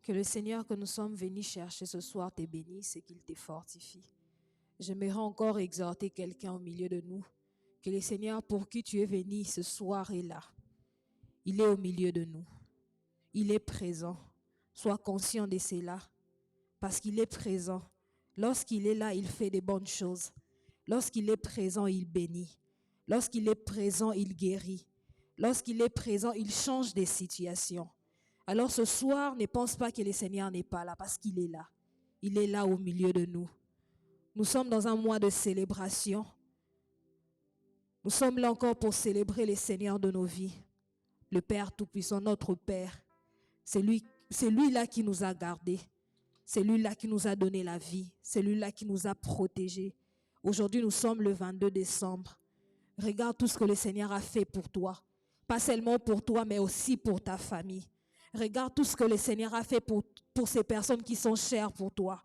Que le Seigneur que nous sommes venus chercher ce soir te bénisse et qu'il te fortifie. J'aimerais encore exhorter quelqu'un au milieu de nous, que le Seigneur pour qui tu es venu ce soir est là. Il est au milieu de nous. Il est présent. Sois conscient de cela, parce qu'il est présent. Lorsqu'il est là, il fait des bonnes choses. Lorsqu'il est présent, il bénit. Lorsqu'il est présent, il guérit. Lorsqu'il est présent, il change des situations. Alors ce soir, ne pense pas que le Seigneur n'est pas là, parce qu'il est là. Il est là au milieu de nous. Nous sommes dans un mois de célébration. Nous sommes là encore pour célébrer le Seigneur de nos vies. Le Père Tout-Puissant, notre Père. C'est lui-là qui nous a gardés. C'est lui-là qui nous a donné la vie. C'est lui-là qui nous a protégés. Aujourd'hui, nous sommes le 22 décembre. Regarde tout ce que le Seigneur a fait pour toi. Pas seulement pour toi, mais aussi pour ta famille. Regarde tout ce que le Seigneur a fait pour ces personnes qui sont chères pour toi.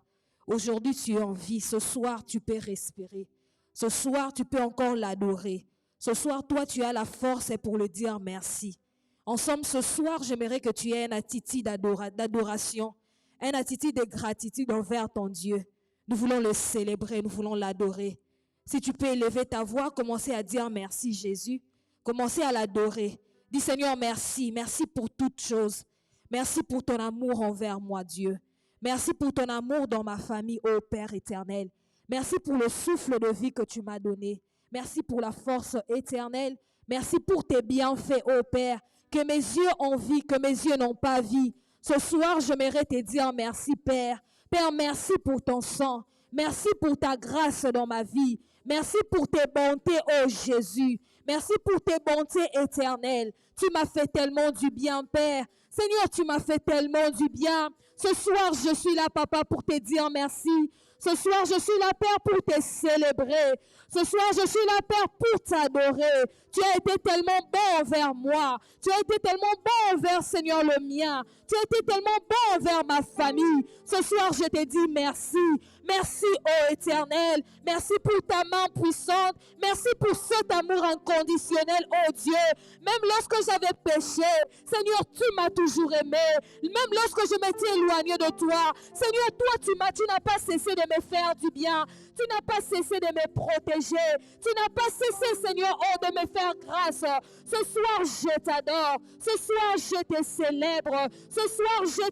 Aujourd'hui, tu es en vie. Ce soir, tu peux respirer. Ce soir, tu peux encore l'adorer. Ce soir, toi, tu as la force pour le dire merci. Ensemble, ce soir, j'aimerais que tu aies une attitude d'adoration, une attitude de gratitude envers ton Dieu. Nous voulons le célébrer, nous voulons l'adorer. Si tu peux élever ta voix, commencer à dire merci Jésus. Commencez à l'adorer. Dis Seigneur, merci. Merci pour toutes choses. Merci pour ton amour envers moi, Dieu. Merci pour ton amour dans ma famille, ô Père éternel. Merci pour le souffle de vie que tu m'as donné. Merci pour la force éternelle. Merci pour tes bienfaits, ô Père. Que mes yeux ont vu, que mes yeux n'ont pas vu. Ce soir, j'aimerais te dire merci, Père. Père, merci pour ton sang. Merci pour ta grâce dans ma vie. Merci pour tes bontés, ô Jésus. Merci pour tes bontés éternelles. Tu m'as fait tellement du bien, Père. Seigneur, tu m'as fait tellement du bien. Ce soir, je suis là, Papa, pour te dire merci. Ce soir, je suis là, Père, pour te célébrer. Ce soir, je suis là, Père, pour t'adorer. Tu as été tellement bon envers moi. Tu as été tellement bon envers, Seigneur, le mien. Tu as été tellement bon envers ma famille. Ce soir, je te dis merci. Merci, ô Éternel. Merci pour ta main puissante. Merci pour cet amour inconditionnel, ô Dieu. Même lorsque j'avais péché, Seigneur, tu m'as toujours aimé. Même lorsque je m'étais éloigné de toi, Seigneur, toi, tu n'as pas cessé de me faire du bien. Tu n'as pas cessé de me protéger. Tu n'as pas cessé, Seigneur, oh, de me faire grâce. Ce soir, je t'adore. Ce soir, je te célèbre. Ce soir, je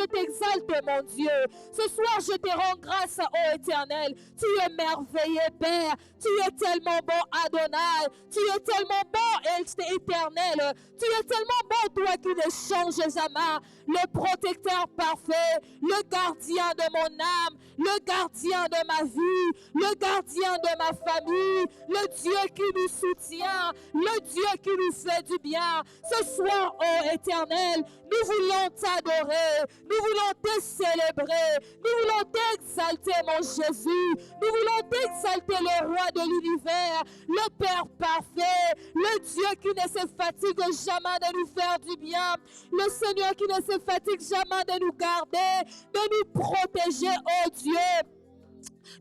t'exalte, mon Dieu. Ce soir, je te rends grâce, oh Éternel. Tu es merveilleux, Père. Tu es tellement bon, Adonai. Tu es tellement bon, Éternel. Tu es tellement bon, toi qui ne changes jamais. Le protecteur parfait, le gardien de mon âme, le gardien de ma vie, le gardien de ma famille, le Dieu qui nous soutient, le Dieu qui nous fait du bien. Ce soir, ô Éternel, nous voulons t'adorer, nous voulons te célébrer, nous voulons t'exalter, mon Jésus, nous voulons t'exalter, le roi de l'univers, le Père parfait, le Dieu qui ne se fatigue jamais de nous faire du bien, le Seigneur qui ne se fatigue jamais de nous garder, de nous protéger, oh Dieu.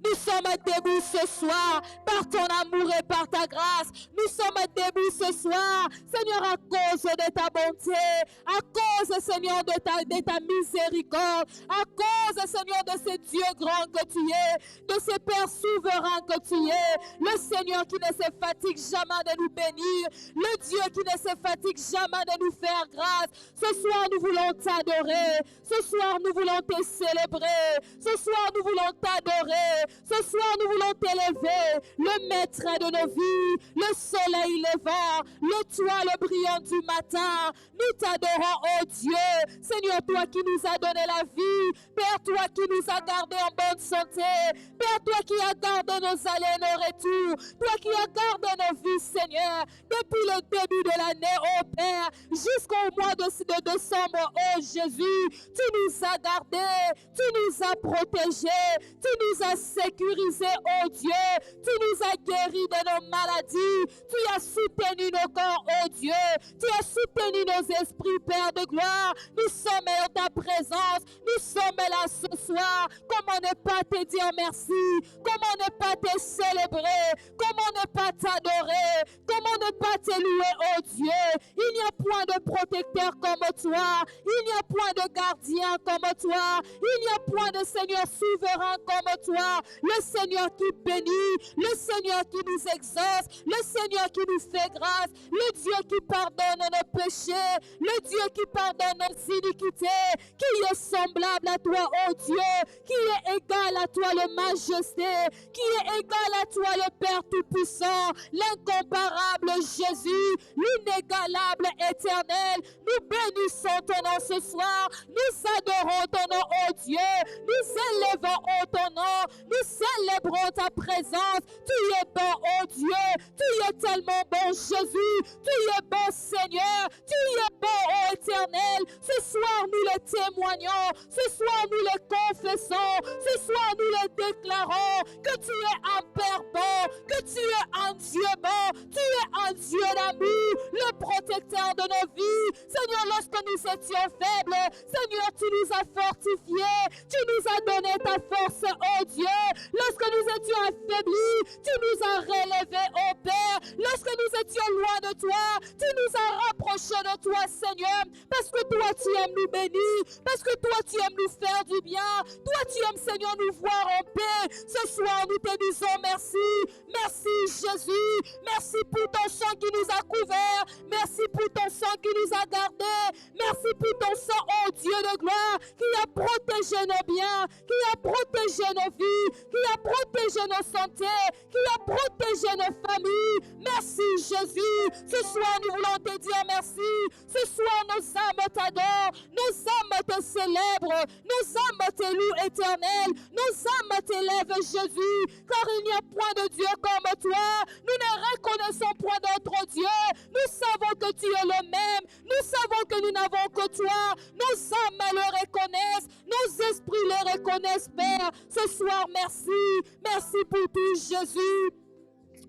Nous sommes debout ce soir par ton amour et par ta grâce. Nous sommes debout ce soir, Seigneur, à cause de ta bonté, à cause, Seigneur, de ta miséricorde, à cause, Seigneur, de ce Dieu grand que tu es, de ce Père souverain que tu es, le Seigneur qui ne se fatigue jamais de nous bénir, le Dieu qui ne se fatigue jamais de nous faire grâce. Ce soir, nous voulons t'adorer. Ce soir, nous voulons te célébrer. Ce soir, nous voulons t'adorer. Ce soir, nous voulons t'élever, le maître de nos vies, le soleil levant, l'étoile brillant du matin. Nous t'adorons, oh Dieu. Seigneur, toi qui nous as donné la vie, Père, toi qui nous as gardés en bonne santé, Père, toi qui as gardé nos allées et nos retours, toi qui as gardé nos vies, Seigneur, depuis le début de l'année, oh Père, jusqu'au mois de décembre, oh Jésus, tu nous as gardés, tu nous as protégés, tu nous as sécurisés, oh Dieu, tu nous as guéris de nos maladies, tu as soutenu nos corps, oh Dieu, tu as soutenu nos esprits, Père de gloire. Nous sommes dans ta présence, nous sommes là ce soir. Comment ne pas te dire merci? Comment ne pas te célébrer? Comment ne pas t'adorer? Comment ne pas te louer, oh Dieu? Il n'y a point de protecteur comme toi. Il n'y a point de gardien comme toi. Il n'y a point de Seigneur souverain comme toi. Le Seigneur qui bénit, le Seigneur qui nous exauce, le Seigneur qui nous fait grâce, le Dieu qui pardonne nos péchés, le Dieu qui pardonne nos iniquités, qui est semblable à toi, oh Dieu, qui est égal à toi, le majesté, qui est égal à toi, le Père Tout-Puissant, l'incomparable Jésus, l'inégalable éternel. Nous bénissons ton nom ce soir, nous adorons ton nom, oh Dieu, nous élevons oh ton nom, nous célébrons ta présence. Tu es bon, oh Dieu, tu es tellement bon, Jésus, tu es bon, Seigneur, tu es bon, oh éternel. Ce soir, nous le témoignons, ce soir, nous le confessons, ce soir, nous le déclarons, que tu es un Père bon, que tu es un Dieu bon, tu es un Dieu d'amour, le protecteur de nos vies. Seigneur, lorsque nous étions faibles, Seigneur, tu nous as fortifiés, tu nous as donné ta force, oh Dieu. Lorsque nous étions affaiblis, tu nous as relevés, oh Père. Lorsque nous étions loin de toi, tu nous as rapprochés de toi, Seigneur, parce que toi, tu aimes nous bénir, parce que toi, tu aimes nous faire du bien, toi, tu aimes, Seigneur, nous voir en paix. Ce soir, nous te disons merci. Merci, Jésus. Merci pour ton sang qui nous a couverts. Merci pour ton sang qui nous a gardés. Merci pour ton sang, oh Dieu de gloire, qui a protégé nos biens, qui a protégé nos vies, qui a protégé nos santé, qui a protégé nos familles. Merci, Jésus. Ce soir, nous voulons te dire merci. Ce soir, nos âmes t'adorent, nos âmes te célèbrent, nos âmes te louent, éternel. Nos âmes t'élèvent, Jésus, car il n'y a point de Dieu comme toi. Nous ne reconnaissons point d'autre Dieu. Nous savons que tu es le même. Nous savons que nous n'avons que toi. Nos âmes le reconnaissent. Nos esprits le reconnaissent, Père. Ce soir, merci. Merci pour tout, Jésus.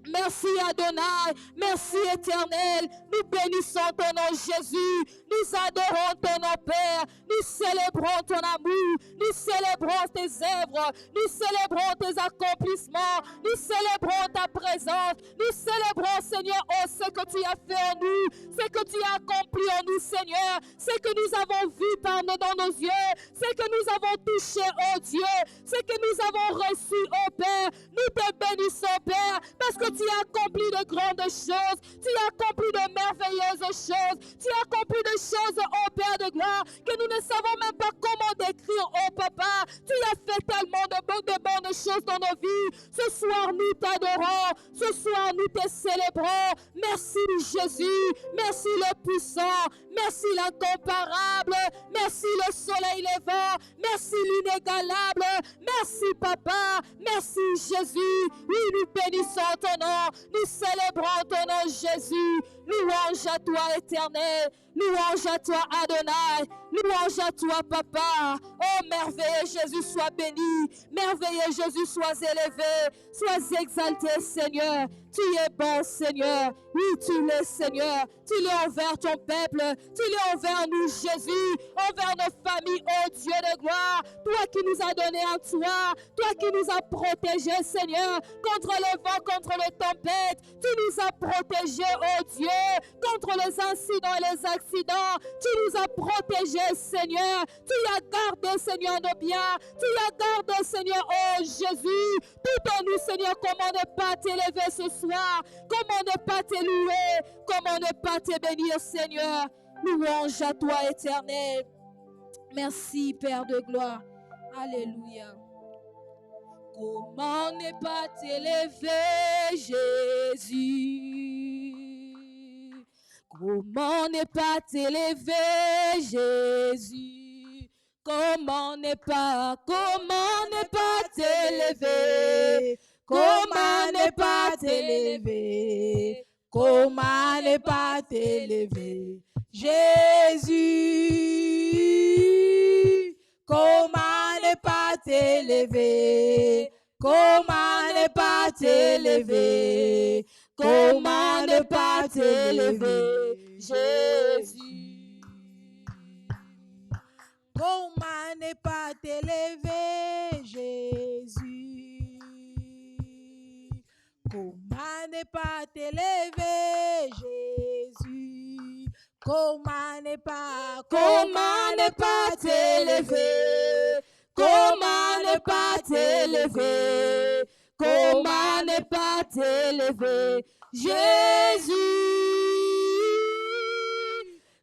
Merci Adonai, merci Éternel, nous bénissons ton nom Jésus, nous adorons ton nom Père, nous célébrons ton amour, nous célébrons tes œuvres, nous célébrons tes accomplissements, nous célébrons ta présence, nous célébrons Seigneur, oh, ce que tu as fait en nous, ce que tu as accompli en nous Seigneur, ce que nous avons vu dans nos yeux, ce que nous avons touché, oh Dieu, ce que nous avons reçu, oh Père, nous te bénissons Père, parce que tu as accompli de grandes choses, tu as accompli de merveilleuses choses, tu as accompli de choses, oh Père de gloire, que nous ne savons même pas comment décrire, oh Papa. Tu as fait tellement de bonnes choses dans nos vies. Ce soir, nous t'adorons, ce soir, nous te célébrons. Merci Jésus, merci le puissant, merci l'incomparable, merci le soleil levant, merci l'inégalable, merci Papa, merci Jésus. Oui, nous bénissons ton nom, nous célébrons ton nom Jésus. Louange à toi éternel, louange à toi Adonai, louange à toi Papa. Oh merveilleux Jésus, sois béni, merveilleux Jésus, sois élevé, sois exalté Seigneur. Tu es bon Seigneur, oui tu l'es Seigneur, tu l'es envers ton peuple, tu l'es envers nous Jésus, envers nos familles, oh Dieu de gloire, toi qui nous as donné un toit, toi qui nous as protégés Seigneur, contre le vent, contre les tempêtes, tu nous as protégés oh Dieu, contre les incidents et les accidents, tu nous as protégés Seigneur, tu as gardé Seigneur nos biens, tu as gardé Seigneur oh Jésus, tout en nous Seigneur, comment ne pas t'élever ce soir, comment ne pas te louer, comment ne pas te bénir Seigneur. Louange à toi éternel. Merci Père de gloire. Alléluia. Comment ne pas t'élever Jésus? Comment ne pas t'élever Jésus? Comment ne pas t'élever? Comment ne pas t'élever? Comment ne pas t'élever? Jésus, comment ne pas t'élever? Comment ne pas t'élever? Comment ne pas t'élever? Jésus. Comment ne pas t'élever, Jésus? Comment ne pas t'élever, Jésus? Comment ne pas t'élever? Comment ne pas t'élever? Comment ne pas t'élever, Jésus?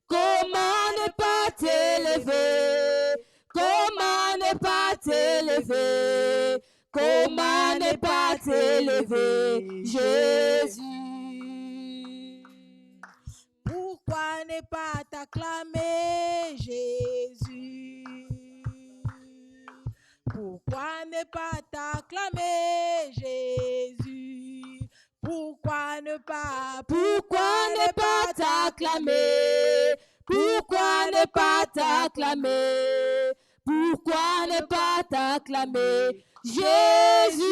Comment ne pas t'élever? Comment ne pas t'élever? Comment ne pas t'élever, Jésus? Pourquoi ne pas t'acclamer, Jésus? Pourquoi ne pas t'acclamer, Jésus? Pourquoi ne pas t'acclamer? Pourquoi ne pas t'acclamer? Pourquoi ne pas t'acclamer, Jésus?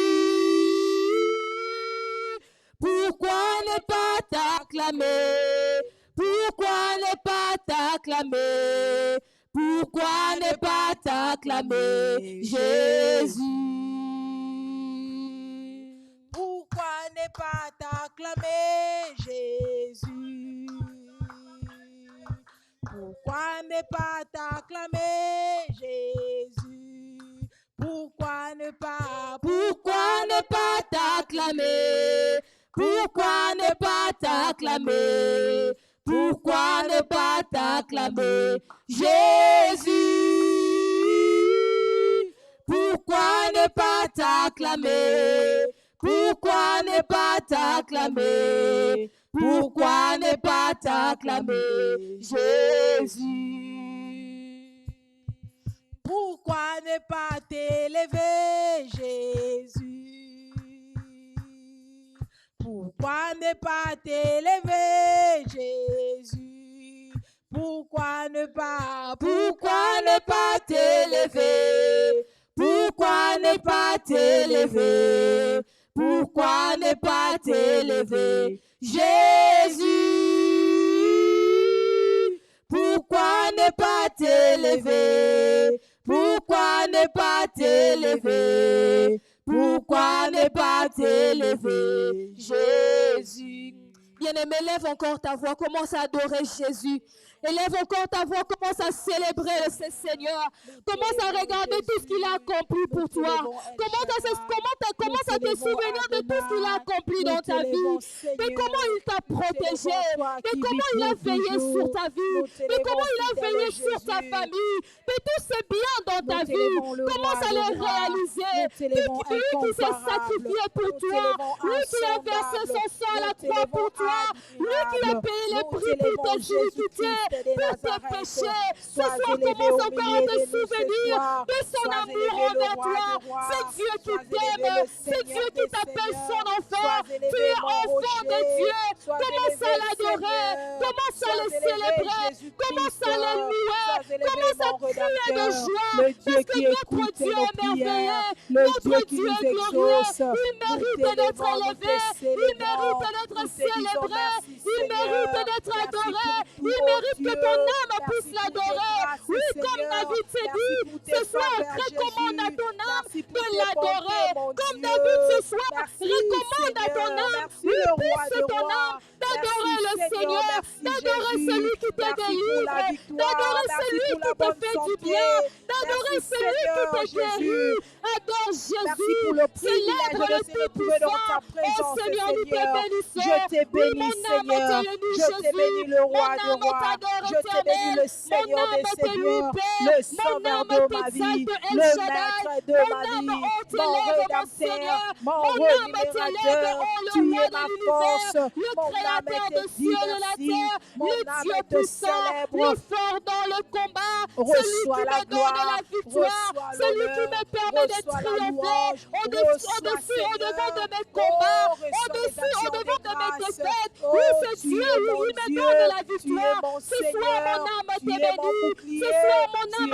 Pourquoi ne pas t'acclamer? Pourquoi ne pas t'acclamer? Pourquoi ne pas t'acclamer, Jésus? Pourquoi ne pas t'acclamer, Jésus? Pourquoi ne pas t'acclamer, Jésus? Pourquoi ne pas t'acclamer? Pourquoi ne pas t'acclamer? Pourquoi ne pas t'acclamer, Jésus? Pourquoi ne pas t'acclamer? Pourquoi ne pas t'acclamer? Pourquoi ne pas t'acclamer, Jésus? Pourquoi ne pas t'élever, Jésus? Pourquoi ne pas t'élever, Jésus? Pourquoi ne pas t'élever? Pourquoi ne pas t'élever? Pourquoi ne pas t'élever, Jésus? Pourquoi ne pas t'élever? Pourquoi ne pas t'élever? Pourquoi ne pas t'élever, Jésus? Bien-aimé, lève encore ta voix, commence à adorer Jésus. Élève encore ta voix, commence à célébrer ce Seigneur. Commence à regarder tout ce qu'il a accompli pour toi. Commence à te souvenir de tout ce qu'il a accompli dans ta vie. Mais comment il t'a protégé. Mais comment il a veillé sur ta vie. Mais comment il a veillé sur ta famille. Mais tous ces biens dans ta vie, commence à les réaliser. Lui qui s'est sacrifié pour toi. Lui qui a versé son sang à la croix pour toi. Lui qui a payé les prix pour tes iniquités. Pour tes péchés. Ce soir, commence encore à te souvenir de son amour envers toi. C'est Dieu qui t'aime. C'est Dieu qui t'appelle son enfant. Tu es enfant de Dieu. Commence à l'adorer. Commence à le célébrer. Commence à le louer. Commence à crier de joie. Parce que notre Dieu est merveilleux. Notre Dieu est glorieux. Il mérite d'être élevé. Il mérite d'être célébré. Il mérite d'être adoré. Il mérite que ton âme puisse l'adorer. Oui, comme David s'est dit, ce soir, recommande à ton âme de l'adorer. Comme David ce soir, recommande à ton âme, lui pousse ton âme d'adorer le Seigneur, d'adorer celui qui te délivre, d'adorer celui qui te fait du bien, d'adorer celui qui te guérit. Adore Jésus, célèbre le Tout-Puissant. Oh Seigneur, nous te bénissons. Je te bénis, Seigneur. Je te bénis, le roi de rois. Je te bénis, le Seigneur des seigneurs, le sauveur de ma vie, le maître de ma vie, mon rédempteur, mon rémunérateur. Tu es ma force, mon âme te dit merci, mon âme te célèbre. Le fort dans le combat, Reçois celui qui la me donne gloire, la victoire, reçois celui qui l'honneur, me permet de reçois la triompher louange, au-dessus, reçois, au-devant de mes Seigneur. combats, Oh, reçois au-dessus, les actions au-devant de de mes grâce. défaites. Oh, Oui, c'est tu Dieu, es oui, mon il me Dieu, donne la tu es victoire. mon Ce soir, Seigneur, mon âme tu te es mon bénit. bouclier, Ce soir, mon tu âme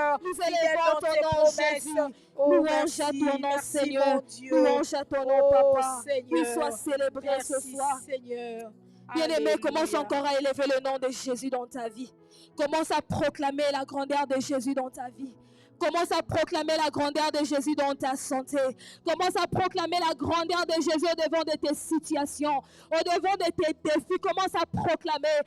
demeures Nous fidèle élevons dans ton tes nom, promesses. Jésus. Oh, Louange merci, à ton nom, merci, Seigneur. mon Dieu. Louange à ton nom, Oh, Papa. Seigneur. Qu'il soit célébré ce Merci, soir. Seigneur. Bien-aimé, commence Alléluia. encore à élever le nom de Jésus dans ta vie. Commence à proclamer la grandeur de Jésus dans ta vie. Commence à proclamer la grandeur de Jésus dans ta santé. Commence à proclamer la grandeur de Jésus au devant de tes situations, au devant de tes défis. Commence à proclamer.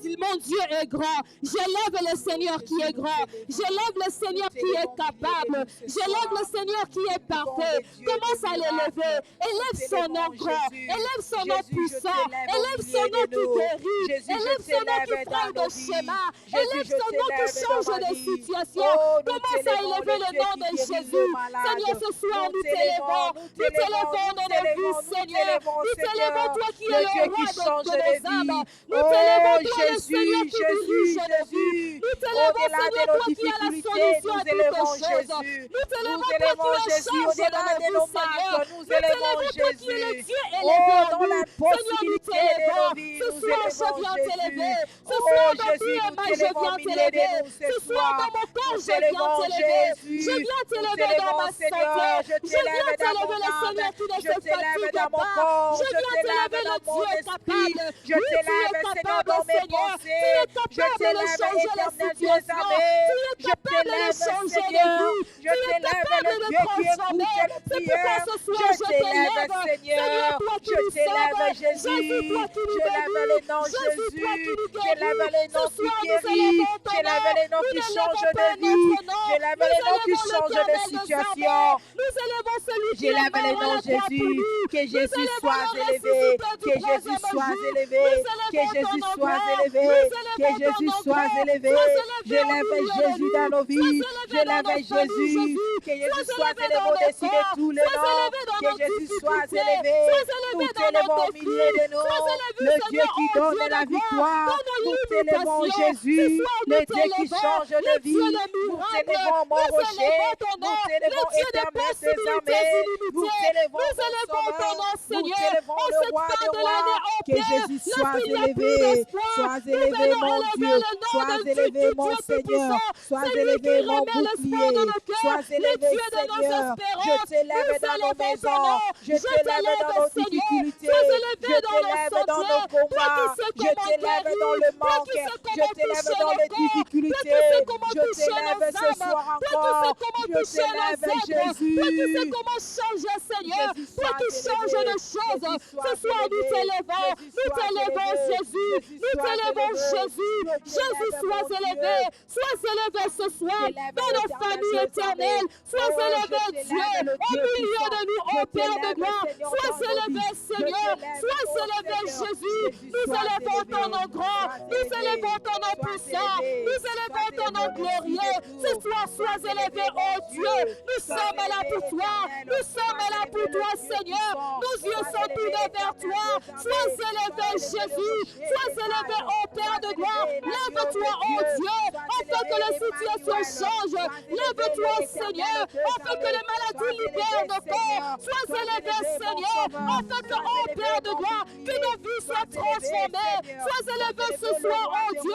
Dis, mon Dieu est grand. J'élève le Seigneur qui est grand. J'élève le Seigneur qui est capable. J'élève le Seigneur qui est parfait. Commence à l'élever. Élève son nom grand. Élève son nom puissant. Élève son nom qui guérit. Élève son nom qui frappe de schéma. Élève son nom qui change de situation. Commence à élever le nom de Jésus. Seigneur, ce soir, nous t'élevons. Nous t'élevons dans nos vies. t'élevons, Seigneur. Nous t'élevons, toi qui es le Dieu le qui roi change de les nos vies. âmes. Nous Oh t'élevons, toi le Jésus, Seigneur qui dirige nos vies. Nous t'élevons, au-delà de Seigneur, nos toi qui as la difficultés, solution à nous toutes élevons choses. Jésus. Nous t'élevons, Nous toi élevons qui es Jésus charge au-delà de de nos nos vies, Seigneur. manques. Nous Nous t'élevons, élevons toi qui es le Jésus. Dieu élevé Oh, en dans nous. la Seigneur, nous possibilité de t'élevons. nos vies, Ce nous soir, je élevons viens Jésus. t'élever. Ce Oh soir, dans Jésus, PMA, nous je t'élevons viens au milieu de t'élever. nous ce Ce soir, soir. dans mon corps, Nous je viens t'élevons t'élever. Jésus. Je viens Nous t'élever dans ma t'élevons Seigneur. santé. Je Je viens t'élève dans mon t'élever le Seigneur âme. qui ne Je se t'élève fatigue dans mon pas. corps. Je Je viens t'élève t'élever le dans mon Dieu esprit. capable. Je Oui, tu es t'élève Seigneur capable, dans mes Seigneur. Tu pensées. es Je capable de t'élève changer la éternel Dieu situation. Savé. Tu es Je capable de t'élève changer les Seigneur. vies. Je Tu es t'élève capable le de Dieu qui transformer. écoute les C'est pourquoi prières. ce soir, Je je t'élève t'élève. Seigneur. Seigneur, toi qui Je nous t'élève sauves. Jésus. Jésus, toi qui nous J'élève bénis. les noms Jésus, toi qui Jésus. nous J'élève guéris. les noms Ce qui soir, nous guérissent. élevons ton J'élève nom. les noms Nous qui n'élevons changent pas de vie. notre nom. J'élève Nous les noms qui élevons changent de l'Éternel des situation. armées. Nous élevons celui qui est J'élève les mort à noms la croix pour Jésus. nous. Que Nous Jésus élevons soit le élevé. ressuscité du Que Jésus troisième soit jour. élevé. Nous Que élevons Jésus ton nom soit grand. élevé. Nous Que élevons Jésus ton nom soit grand. élevé. Sois élevé au J'élève milieu de Jésus dans nos nous. Sois vies. élevé dans J'élève nos familles, Jésus. Jésus. Que Jésus Sois soit élevé élevé dans nos au-dessus de corps. tous les Sois noms. élevé dans Que nos Jésus soit difficultés. élevé. Sois Nous élevé dans t'élevons nos au milieu défis. de nous. Sois élevé, Le Dieu Seigneur, qui oh donne Dieu la de gloire, victoire. dans nos Nous t'élevons limitations. Ce Jésus. soir, Le nous Dieu qui t'élevons. change Le de Dieu vie. des Nous miracles. t'élevons mon Nous rocher. élevons ton Nous nom. Le t'élevons Dieu des éternel tes possibilités armées. illimitées. Nous t'élevons Nous mon élevons ton sauveur. nom, Nous Seigneur. t'élevons En le cette roi fin des de l'année, rois. oh Que Père, Jésus soit lorsqu'il n'y a plus élevé. d'espoir, Sois nous élevé allons mon élever Dieu. le nom Sois du élevé Dieu mon Seigneur. Tout-Puissant. Sois C'est lui qui élevé mon remet l'espoir bouclier. dans nos cœurs. Sois Le élevé Dieu de nos Seigneur. espérances. Je t'élève Nous dans nos élevons ton maisons. nom. Je t'élève dans nos Seigneur. difficultés. Sois Je élevé dans nos t'élève dans nos sentiers. Toi qui combats. sais Je comment t'élève dans guérir. le Toi manque. qui sais Je comment t'élève toucher dans nos les corps. Toi qui difficultés. sais comment Je toucher t'élève nos ce âmes. soir Toi qui sais encore. comment Je toucher nos t'élève êtres. Jésus. Toi qui sais comment changer, Seigneur. Jésus Toi soit qui changes élevé. de choses. Jésus soit Ce soir, nous élevé. t'élevons. Jésus Nous soit t'élevons, élevé. Jésus. Jésus Nous soit t'élevons, élevé. Jésus. Je Jésus, t'élève, sois mon élevé. Dieu. Sois élevé ce soir J'élève dans nos l'éternel familles Dieu éternelles. Savé. Sois Oh, élevé, je Dieu, t'élève, le au Dieu milieu puissant. de nous, Je ô Père de t'élève, gloire. Seigneur, Sois dans nos élevé, vies. Je Seigneur. t'élève, Sois oh élevé, Seigneur. Jésus. Jésus, Nous sois élevons élevé. ton nom grand. Sois Nous élevé. élevons ton nom Sois puissant. élevé. Nous élevons ton nom glorieux. Ce soir, sois élevé, ô Dieu. Nous sommes là pour toi. Nous sommes là pour toi, Seigneur. Nos yeux sont tournés vers toi. Sois élevé, Jésus. Sois élevé, ô Père de gloire. Lève-toi, ô Dieu, afin que la situation change. Lève-toi, Seigneur, afin que les maladies libèrent nos corps. Sois élevé, Seigneur, afin que, ô Père de gloire, que nos vies soient transformées. Sois élevé ce soir, ô Dieu,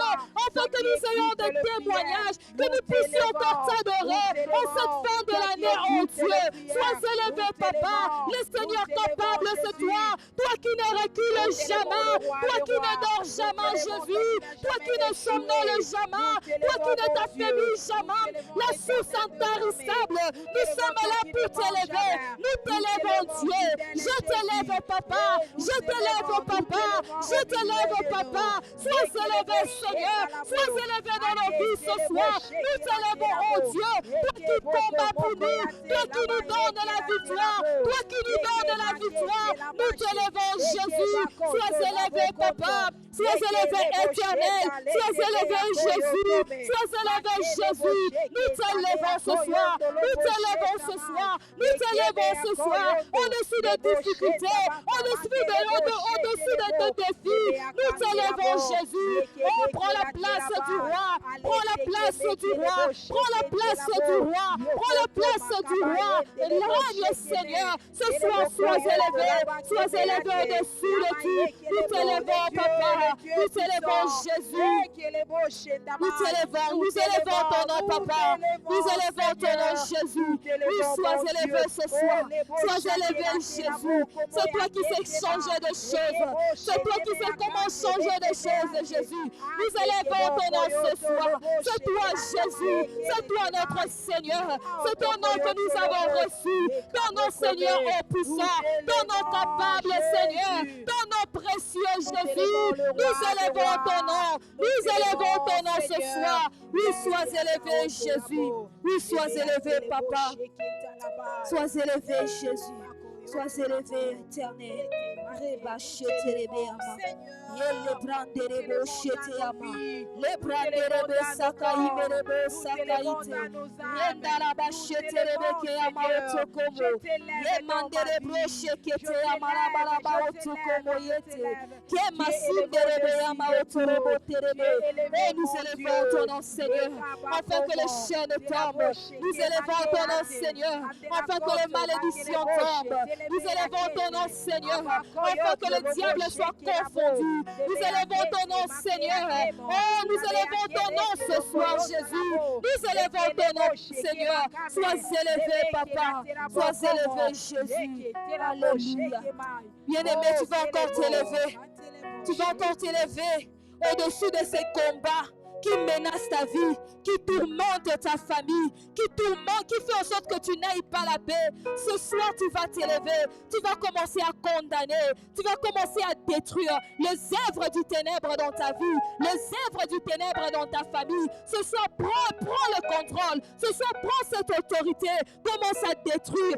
afin que nous ayons des témoignages, que nous puissions encore t'adorer en cette fin de l'année, ô Dieu. Sois élevé, Papa. Le Seigneur capable, c'est toi. Toi qui ne recules jamais. Toi qui ne dors jamais, Jésus. Toi qui ne somnoles jamais. Toi qui ne t'affaiblis jamais. La source intarissable. Nous sommes là pour t'élever. Nous t'élèvons, Dieu. Je t'élève, Papa. Je t'élève, Papa. Je t'élève, Papa. Sois élevé, Seigneur. Sois élevé dans nos vies ce soir. Nous t'élèvons, oh Dieu. Toi qui combats pour nous. Toi qui nous donne la victoire. Toi qui nous donne la victoire. Nous t'élèvons, Jésus. Sois élevé, Papa. Sois élevé, éternel. Sois élevé, Jésus. Sois élevé, Jésus. Nous t'élèvons ce soir. Nous t'élèvons ce soir. Nous t'élèvons ce soir. Au-dessus des difficultés. Au-dessus de tes défis. Nous t'élèvons, Jésus. Oh, prends la place du roi. Prends la place du roi. Prends la place du roi. Prends la place du roi. Règne, Seigneur. Ce soir, sois élevé. Sois élevé au-dessus de tout. Nous t'élèvons, Papa. Nous t'élèvons, Jésus. Nous t'élèvons. Nous élevons ton nom, Papa. Nous élevons ton nom, Jésus. Oui, sois élevé ce soir. Sois élevé, Jésus. C'est toi qui sais changer de choses. C'est toi qui sais comment changer de choses, Jésus. Nous élevons ton nom ce soir. C'est toi, Jésus. C'est toi, notre Seigneur. C'est ton nom que nous avons reçu. Ton nom, Seigneur, est puissant. Ton nom capable, Seigneur. Ton nom précieux, Jésus. Nous élevons ton nom. Nous élevons ton nom ce soir. Oui, sois élevé, Jésus. Oui, sois élevé, Papa. Sois élevé, Jésus. Sois élevé, éternel. Reba sheterebe ama. Yele branderebo shete ama. Le branderebe sakai merebo sakaite. Yendaraba sheterebe ke ama otokomo. Ye manderebo shekete ama rabaraba otokomo yete. Ke masinderebe ama otorobo terebe. Et nous élevons ton nom, Seigneur, afin que les chaînes tombent. Nous élevons ton nom, Seigneur, afin que les malédictions tombent. Nous élevons ton nom, Seigneur, afin que le diable soit confondu. Nous élevons ton nom, Seigneur. Oh, nous élevons ton nom ce soir, Jésus. Nous élevons ton nom, Seigneur. Sois élevé, Papa. Sois élevé, Jésus. Alléluia. Bien-aimé, tu vas encore t'élever. Tu vas encore t'élever au-dessus de ces combats qui menacent ta vie, qui tourmentent ta famille, qui fait en sorte que tu n'ailles pas la paix. Ce soir, tu vas t'élever, tu vas commencer à condamner, tu vas commencer à détruire les œuvres du ténèbre dans ta vie, les œuvres du ténèbre dans ta famille. Ce soir, prends le contrôle. Ce soir, prends cette autorité. Commence à détruire,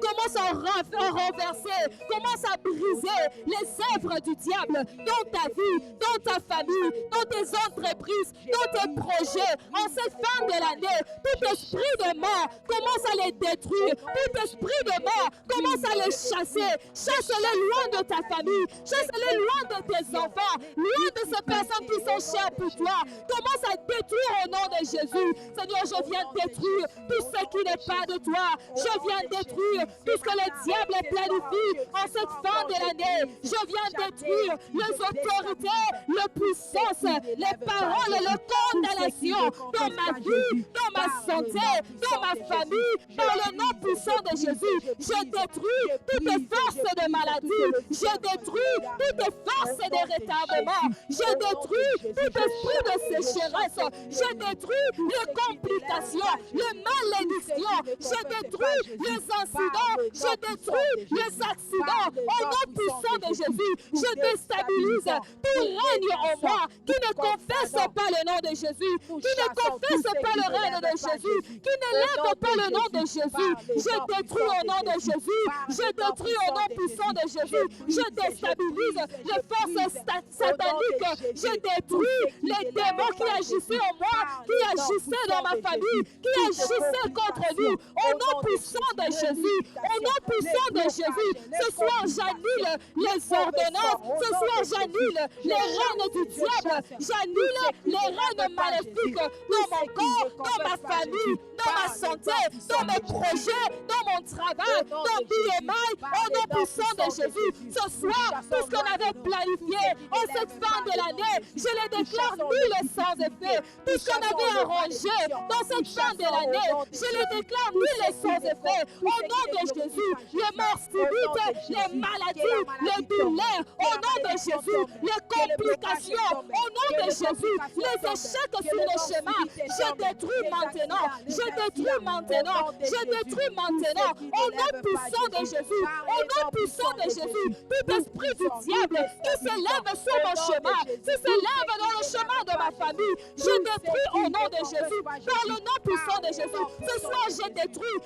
commence à renverser, commence à briser les œuvres du diable dans ta vie, dans ta famille, dans tes entreprises, dans tes projets. En cette fin de l'année, tout esprit de mort, commence à les détruire. Tout esprit de mort, commence à les chasser. Chasse-les loin de ta famille. Chasse-les loin de tes enfants. Loin de ces personnes qui sont chères pour toi. Commence à détruire au nom de Jésus. Seigneur, je viens détruire tout ce qui n'est pas de toi. Je viens détruire tout ce que le diable planifie en cette fin de l'année. Je viens détruire les autorités, les puissances, les paroles, les condamnations dans ma vie, dans ma santé, dans ma famille, par le nom puissant de Jésus. Je détruis toutes les forces de maladie. Je détruis toutes les forces de retardement. Je détruis tout esprit de sécheresse. Je détruis les complications, les malédictions. Je détruis les incidents. Je détruis les accidents. Au nom puissant de Jésus, je déstabilise tout règne en moi qui ne confesse pas le nom de Jésus, qui ne confesse pas le règne de Jésus, qui ne lève pas le nom de Jésus. Je détruis au nom de Jésus. Je détruis au nom puissant de Jésus. Je déstabilise les forces sataniques. Je détruis les démons qui agissaient en moi, qui agissaient dans ma famille, qui agissaient contre nous. Au nom puissant de Jésus. Au nom puissant de Jésus. Ce soir, j'annule les ordonnances. Ce soir, j'annule les règnes du diable. J'annule les règnes maléfiques dans mon corps, dans ma famille, dans ma santé, dans mes projets, dans mon travail, dans BMI, au nom puissant de Jésus. Ce soir, tout ce qu'on avait planifié en cette fin de l'année, je les déclare nul et sans effet. Tout ce qu'on avait arrangé dans cette fin de l'année, je les déclare nul et sans effet. Au nom de Jésus, les morts subites, les maladies, les douleurs, au nom de Jésus, les complications, au nom de Jésus, les échecs sur le chemin, je détruis maintenant, je détruis maintenant, je détruis maintenant, au nom puissant de Jésus, au nom puissant de Jésus, tout esprit du diable qui s'élève sur mon chemin, qui s'élève dans le chemin de ma famille, je détruis au nom de Jésus, par le nom puissant de Jésus. Ce soir, je détruis,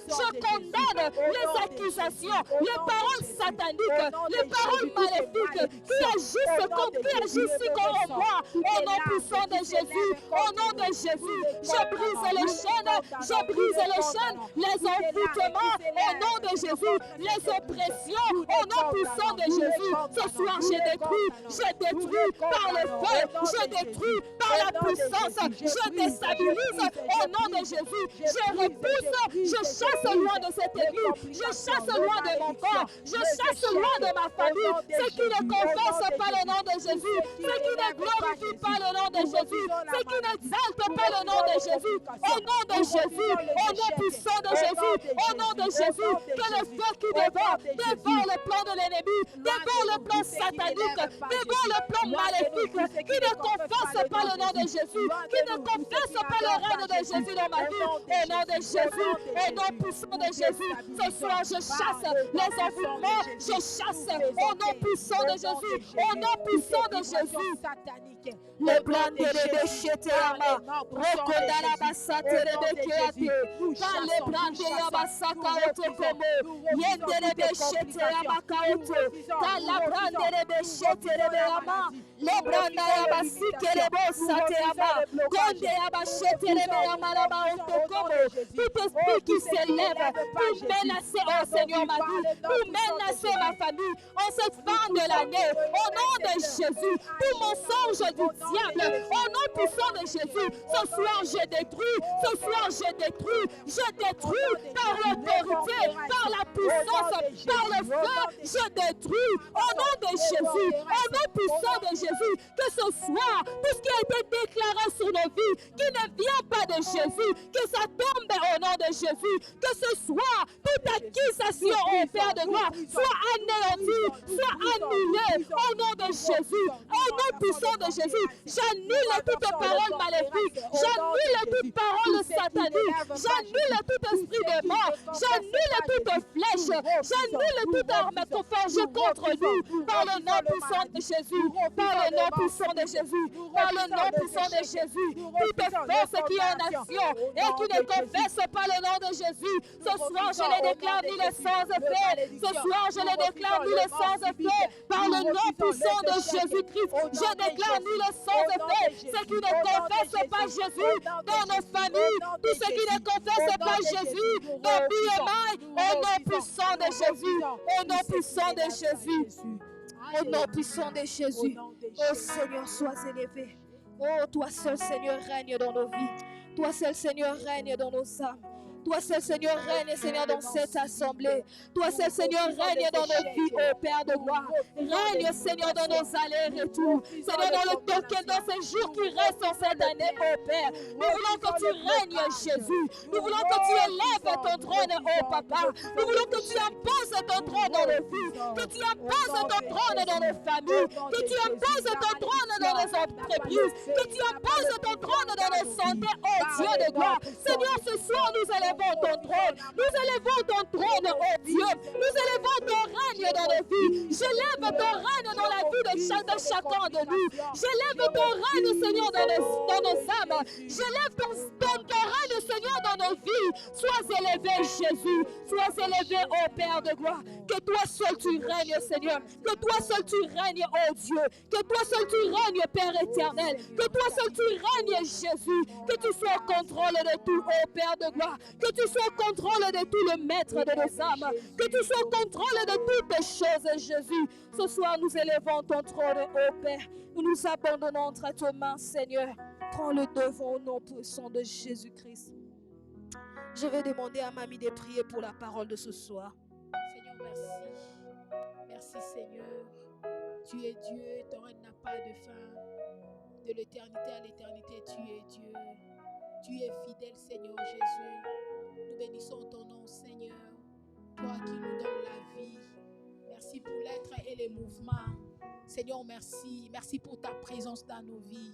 je condamne les accusations, les paroles sataniques, les paroles maléfiques qui agissent contre moi. Au nom puissant de Jésus, au nom de Jésus, je brise les chaînes, les envoûtements, au nom de Jésus, les oppressions, au nom puissant de Jésus. Ce soir, je détruis par le feu, je détruis par la puissance, je déstabilise au nom de Jésus. Je repousse, je chasse loin de cette église, je chasse loin de mon corps, je chasse loin de ma famille, ceux qui ne confessent pas le nom de Jésus, ceux qui ne glorifient pas le nom de Jésus, ceux qui n'exaltent pas le nom de Jésus. Au nom de Jésus, au nom puissant de Jésus, au nom de Jésus, que le feu qui dévore le plan de l'ennemi, dévore le plan satanique, dévore le plan maléfique, qui ne confesse pas le nom de Jésus, qui ne confesse pas le règne de Jésus dans ma vie. Au nom de Jésus, au nom puissant de Jésus, ce soir je chasse les envoûtements, je chasse au nom puissant de Jésus, au nom puissant de Jésus. Le plan de Rebechete Ama, Rokodara Basate Rebekeate, Pale Brande Yabasaka Otokomo, Yende Tout esprit qui s'élève pour menacer, oh Seigneur, ma vie, pour menacer ma famille, en cette fin de l'année, au nom de Jésus, tout mensonge du diable, au nom puissant de Jésus, ce soir je détruis, je détruis par l'autorité, par la puissance, par le feu, je détruis au nom de Jésus, au nom puissant de Jésus, que ce soir, tout ce qui a été déclaré sur nos vies, qui ne vient pas de Jésus, que ça tombe au nom de Jésus, que ce soir, toute accusation au Père de gloire soit anéantie, soit annulée au nom de Jésus, au nom puissant de Jésus. J'annule toute parole maléfique, j'annule toute parole satanique, j'annule tout esprit de mort, j'annule toute flèche, j'annule toute arme forgée contre nous par le nom puissant de Jésus, par le nom puissant de Jésus, par le nom puissant de Jésus. Toute force qui est en action et qui ne confesse pas le nom de Jésus, ce soir je les déclare nul sans effet, ce soir je les déclare nul sans effet, par le nom puissant de Jésus-Christ, je déclare nul sans effet. Ceux qui ne confessent pas Jésus dans nos familles, tous ceux qui ne confessent pas Jésus dans BMI, au nom puissant de Jésus, au nom puissant de Jésus, au nom puissant de Jésus. Oh Seigneur, sois élevé. Oh, toi seul Seigneur règne dans nos vies. Toi seul Seigneur règne dans nos âmes. Toi seul Seigneur règne Seigneur dans cette assemblée. Toi seul Seigneur règne dans nos vies, ô Père de gloire. Règne Seigneur dans nos allers-retours. Seigneur dans ces jours qui restent en cette année, ô Père. Nous voulons que tu règnes Jésus. Nous voulons que tu élèves ton trône, ô Papa. Nous voulons que tu imposes ton trône dans nos vies. Que tu imposes ton trône dans nos familles. Que tu imposes ton trône dans nos entreprises. Que tu imposes ton trône dans nos santé, ô Dieu de gloire. Seigneur, ce soir nous élèvons ton trône. Nous élevons ton trône, oh Dieu. Nous élevons ton règne dans nos vies. J'élève ton règne dans la vie de chacun de nous. J'élève ton règne, Seigneur, dans nos âmes. J'élève ton règne, Seigneur, dans nos vies. Sois élevé, Jésus. Sois élevé, oh Père de gloire. Que toi seul tu règnes, Seigneur. Que toi seul tu règnes, oh Dieu. Que toi seul tu règnes, Père éternel. Que toi seul tu règnes, Jésus. Que tu sois au contrôle de tout, oh Père de gloire. Que tu sois au contrôle de tout, le maître de nos âmes. Que tu sois au contrôle de toutes les choses, Jésus. Ce soir, nous élevons ton trône, ô Père. Nous nous abandonnons entre tes mains, Seigneur. Prends le devant au nom puissant de Jésus-Christ. Je vais demander à Mamie de prier pour la parole de ce soir. Seigneur, merci. Merci, Seigneur. Tu es Dieu, ton règne n'a pas de fin. De l'éternité à l'éternité, tu es Dieu. Tu es fidèle, Seigneur Jésus. Nous bénissons ton nom, Seigneur. Toi qui nous donnes la vie. Merci pour l'être et les mouvements. Seigneur, merci. Merci pour ta présence dans nos vies.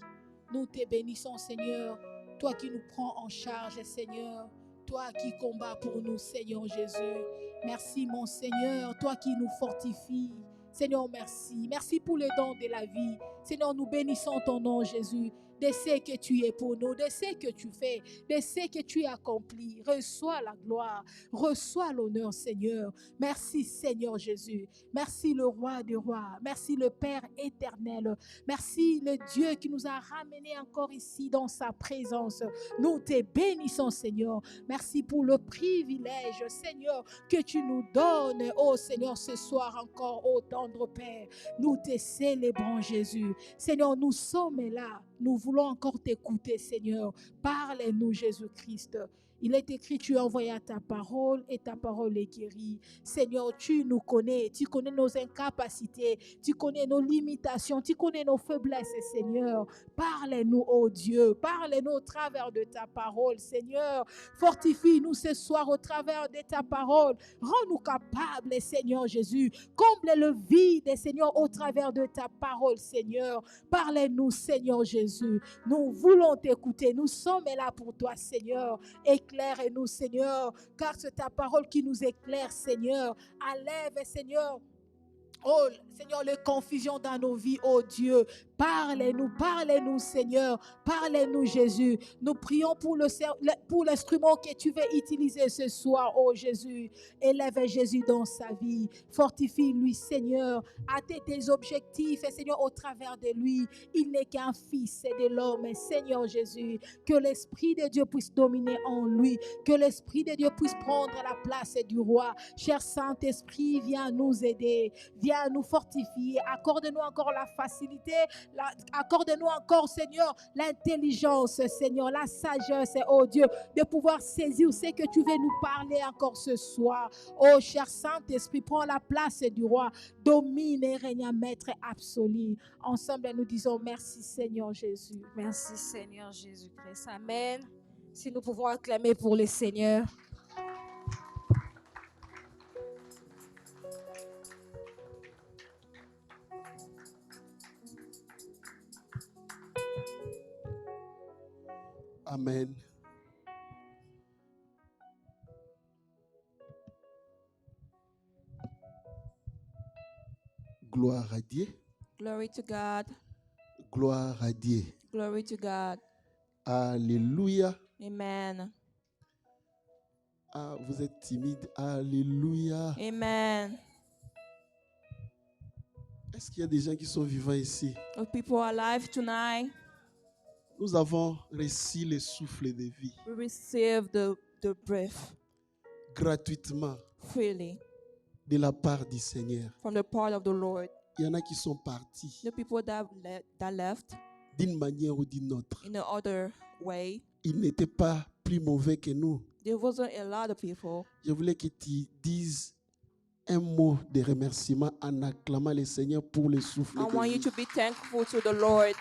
Nous te bénissons, Seigneur. Toi qui nous prends en charge, Seigneur. Toi qui combats pour nous, Seigneur Jésus. Merci, mon Seigneur. Toi qui nous fortifies. Seigneur, merci. Merci pour les dons de la vie. Seigneur, nous bénissons ton nom, Jésus. De ce que tu es pour nous, de ce que tu fais, de ce que tu as accompli. Reçois la gloire, reçois l'honneur, Seigneur. Merci, Seigneur Jésus. Merci, le roi des rois. Merci, le Père éternel. Merci, le Dieu qui nous a ramenés encore ici dans sa présence. Nous te bénissons, Seigneur. Merci pour le privilège, Seigneur, que tu nous donnes, oh Seigneur, ce soir encore, oh tendre Père. Nous te célébrons, Jésus. Seigneur, nous sommes là. Nous voulons encore t'écouter, Seigneur. Parle-nous, Jésus-Christ. Il est écrit, tu as envoyé ta parole et ta parole est guérie. Seigneur, tu nous connais. Tu connais nos incapacités. Tu connais nos limitations. Tu connais nos faiblesses, Seigneur. Parle-nous, oh Dieu. Parle-nous au travers de ta parole, Seigneur. Fortifie-nous ce soir au travers de ta parole. Rends-nous capables, Seigneur Jésus. Comble le vide, Seigneur, au travers de ta parole, Seigneur. Parle-nous, Seigneur Jésus. Nous voulons t'écouter. Nous sommes là pour toi, Seigneur. Éclaire-nous, Seigneur, car c'est ta parole qui nous éclaire, Seigneur. Enlève, Seigneur, oh, Seigneur, les confusions dans nos vies, oh Dieu. Parlez-nous, Seigneur. Parlez-nous, Jésus. Nous prions pour l'instrument que tu veux utiliser ce soir, oh Jésus. Élève Jésus dans sa vie. Fortifie-lui, Seigneur. Atteins tes objectifs, et Seigneur, au travers de lui. Il n'est qu'un fils de l'homme. Seigneur Jésus, que l'Esprit de Dieu puisse dominer en lui. Que l'Esprit de Dieu puisse prendre la place du roi. Cher Saint-Esprit, viens nous aider. Viens nous fortifier. Accorde-nous encore la facilité. Accorde-nous encore, Seigneur, l'intelligence, Seigneur, la sagesse, oh Dieu, de pouvoir saisir ce que tu veux nous parler encore ce soir. Oh, cher Saint-Esprit, prends la place du roi. Domine et règne, maître absolu. Ensemble, nous disons merci, Seigneur Jésus. Merci, Seigneur Jésus-Christ. Amen. Si nous pouvons acclamer pour le Seigneur. Amen. Gloire à Dieu. Glory to God. Gloire à Dieu. Glory to God. Alléluia. Amen. Ah, vous êtes timide. Alléluia. Amen. Est-ce qu'il y a des gens qui sont vivants ici? If people are alive tonight, Nous avons reçu le souffle de vie we receive the breath gratuitement freely de la part du Seigneur. from the part of the Lord. Il y en a qui sont partis The people that left d'une manière ou d'une autre. in the other way, Ils n'étaient pas plus mauvais que nous. there wasn't a lot of people. Je voulais que tu dises un mot de remerciement en acclamant le Seigneur pour le souffle I de want you vie. to be thankful to the Lord.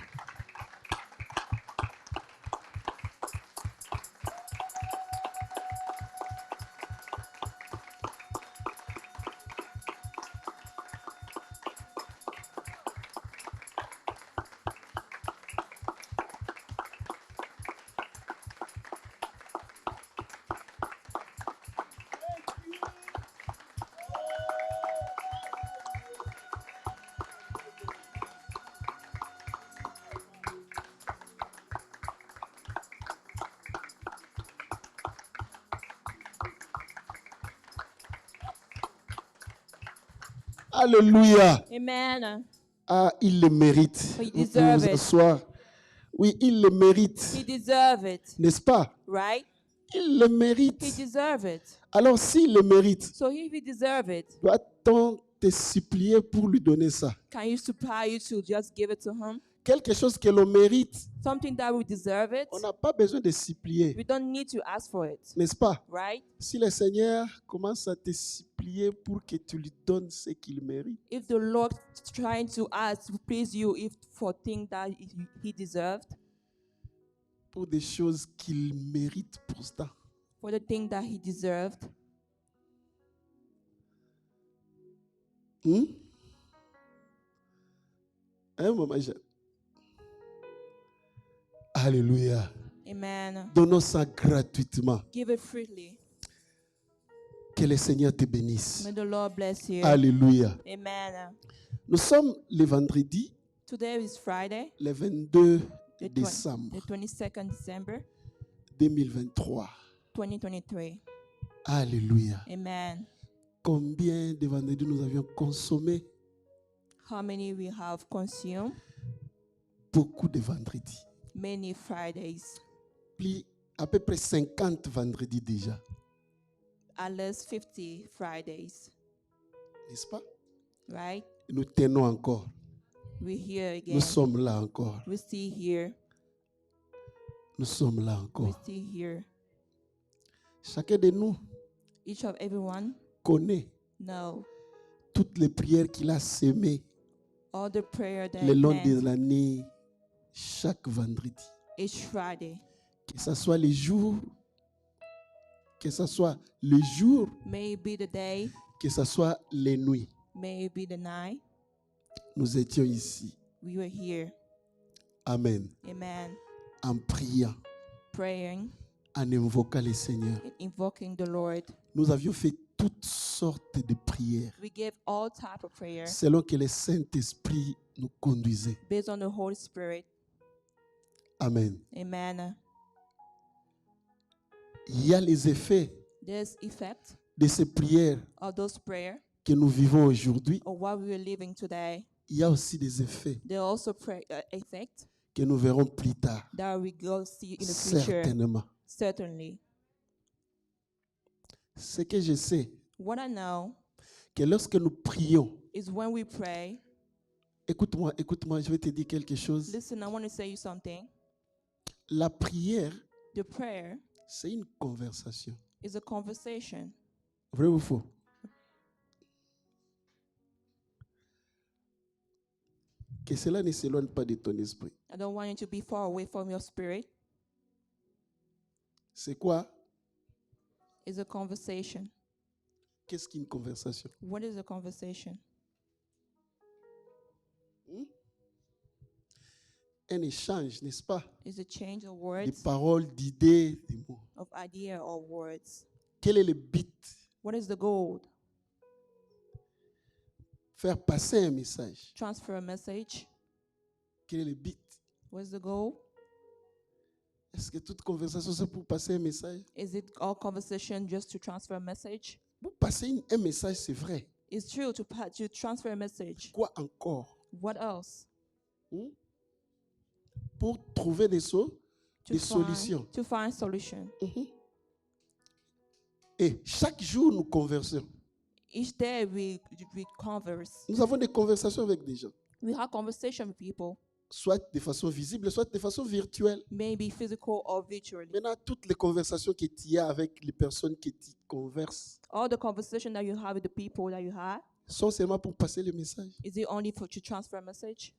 Alléluia. Amen. Ah, il le mérite. He Vous deserve pouvez vous it. asseoir. Oui, il le mérite. He deserves it, N'est-ce pas? right? Il le mérite. He deserves it. Alors, s'il le mérite, So if he deserves it, doit-on te supplier pour lui donner ça? can you supply you to just give it to him? Quelque chose que l'on mérite, Something that we deserve it. on n'a pas besoin de supplier. We don't need to ask for it, N'est-ce pas? right? Si le Seigneur commence à te supplier pour que tu lui donnes ce qu'il mérite, If the Lord trying to ask to please you if for things that he deserved, pour des choses qu'il mérite pourtant, for the thing that he deserved, Hein, maman Jeanne? Alléluia. amen. Donnons ça gratuitement. Give it freely. Que le Seigneur te bénisse. May the Lord bless you. Alléluia. Amen. Nous sommes le vendredi, Today is Friday, le 22 the décembre 22nd December, 2023. 2023. Alléluia. Amen. Combien de vendredis nous avions consommé? How many we have consumed? Beaucoup de vendredis. Many Fridays. Plus à peu près 50 vendredis déjà. At least 50 Fridays, N'est-ce pas? right? Nous tenons encore. We're here again. Nous sommes là encore. We're still here. Nous sommes là We're encore. still here. Chacun de nous Each of everyone connaît know toutes les prières qu'il a semées all the prayer that le long de meant l'année, chaque vendredi. each Friday. Que ce soit les jours, que ce soit le jour, May it be the day, que ce soit les nuits. may it be the night. Nous étions ici. We were here. Amen. Amen. En priant, Praying en invoquant le Seigneur. and invoking the Lord. Nous avions fait toutes sortes sortes de prières We gave all type of prayer selon que le Saint-Esprit nous conduisait. based on the Holy Spirit. Amen. Amen. Il y a les effets There's effect de ces prières of those prayer que nous vivons aujourd'hui. or what we are living today. Il y a aussi des effets There are also effect que nous verrons plus tard. that we go see in the future. Certainement. Certainly. Ce que je sais, What I know que lorsque nous prions, is when we pray. écoute-moi, je vais te dire quelque chose. Listen, I want to say you something. La prière, The prayer c'est une conversation. is a conversation. Vrai ou faux? Que cela ne s'éloigne pas de ton esprit. I don't want you to be far away from your spirit. C'est quoi? It's a conversation. Qu'est-ce qu'une conversation? What is a conversation? Un échange, n'est-ce pas? It's a change of Des words, paroles, d'idées, des mots. of idea or words. Quel est le but? What is the goal? Faire passer un message. Transfer a message. Quel est le but? What's the goal? Est-ce que toute conversation, c'est pour passer un message? Is it all conversation just to transfer a message? Pour passer un message, c'est vrai. It's true to transfer a message. Quoi encore? What else? Pour trouver des To solutions. To find solution. Et chaque jour, nous conversons. Each day we converse. Nous avons des conversations avec des gens. We have conversation with people, Soit de façon visible, soit de façon virtuelle. maybe physical or virtually. Maintenant, toutes les conversations que tu as avec les personnes que tu converses All the conversation that you have with the people that you had, sont seulement pour passer le message. is it only to transfer a message?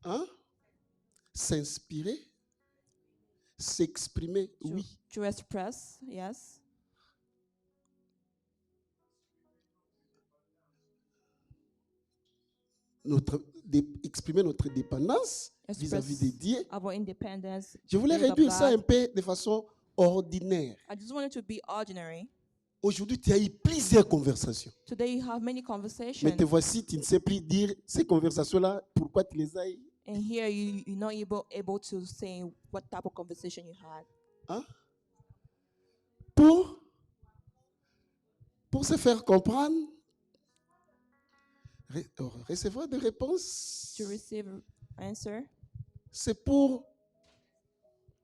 Hein? S'inspirer, s'exprimer, To, oui. to express, yes. Exprimer notre dépendance vis-à-vis de Dieu. Our independence. Je voulais believe of réduire ça God. un peu de façon ordinaire. I just wanted to be ordinary. Aujourd'hui, tu as eu plusieurs conversations. Today you have many Mais conversations, te voici, tu ne sais plus dire ces conversations-là, pourquoi tu les as eues. and here you're not able to say what type of conversation you had. Hein? Pour se faire comprendre, recevoir des réponses, To receive answer, c'est pour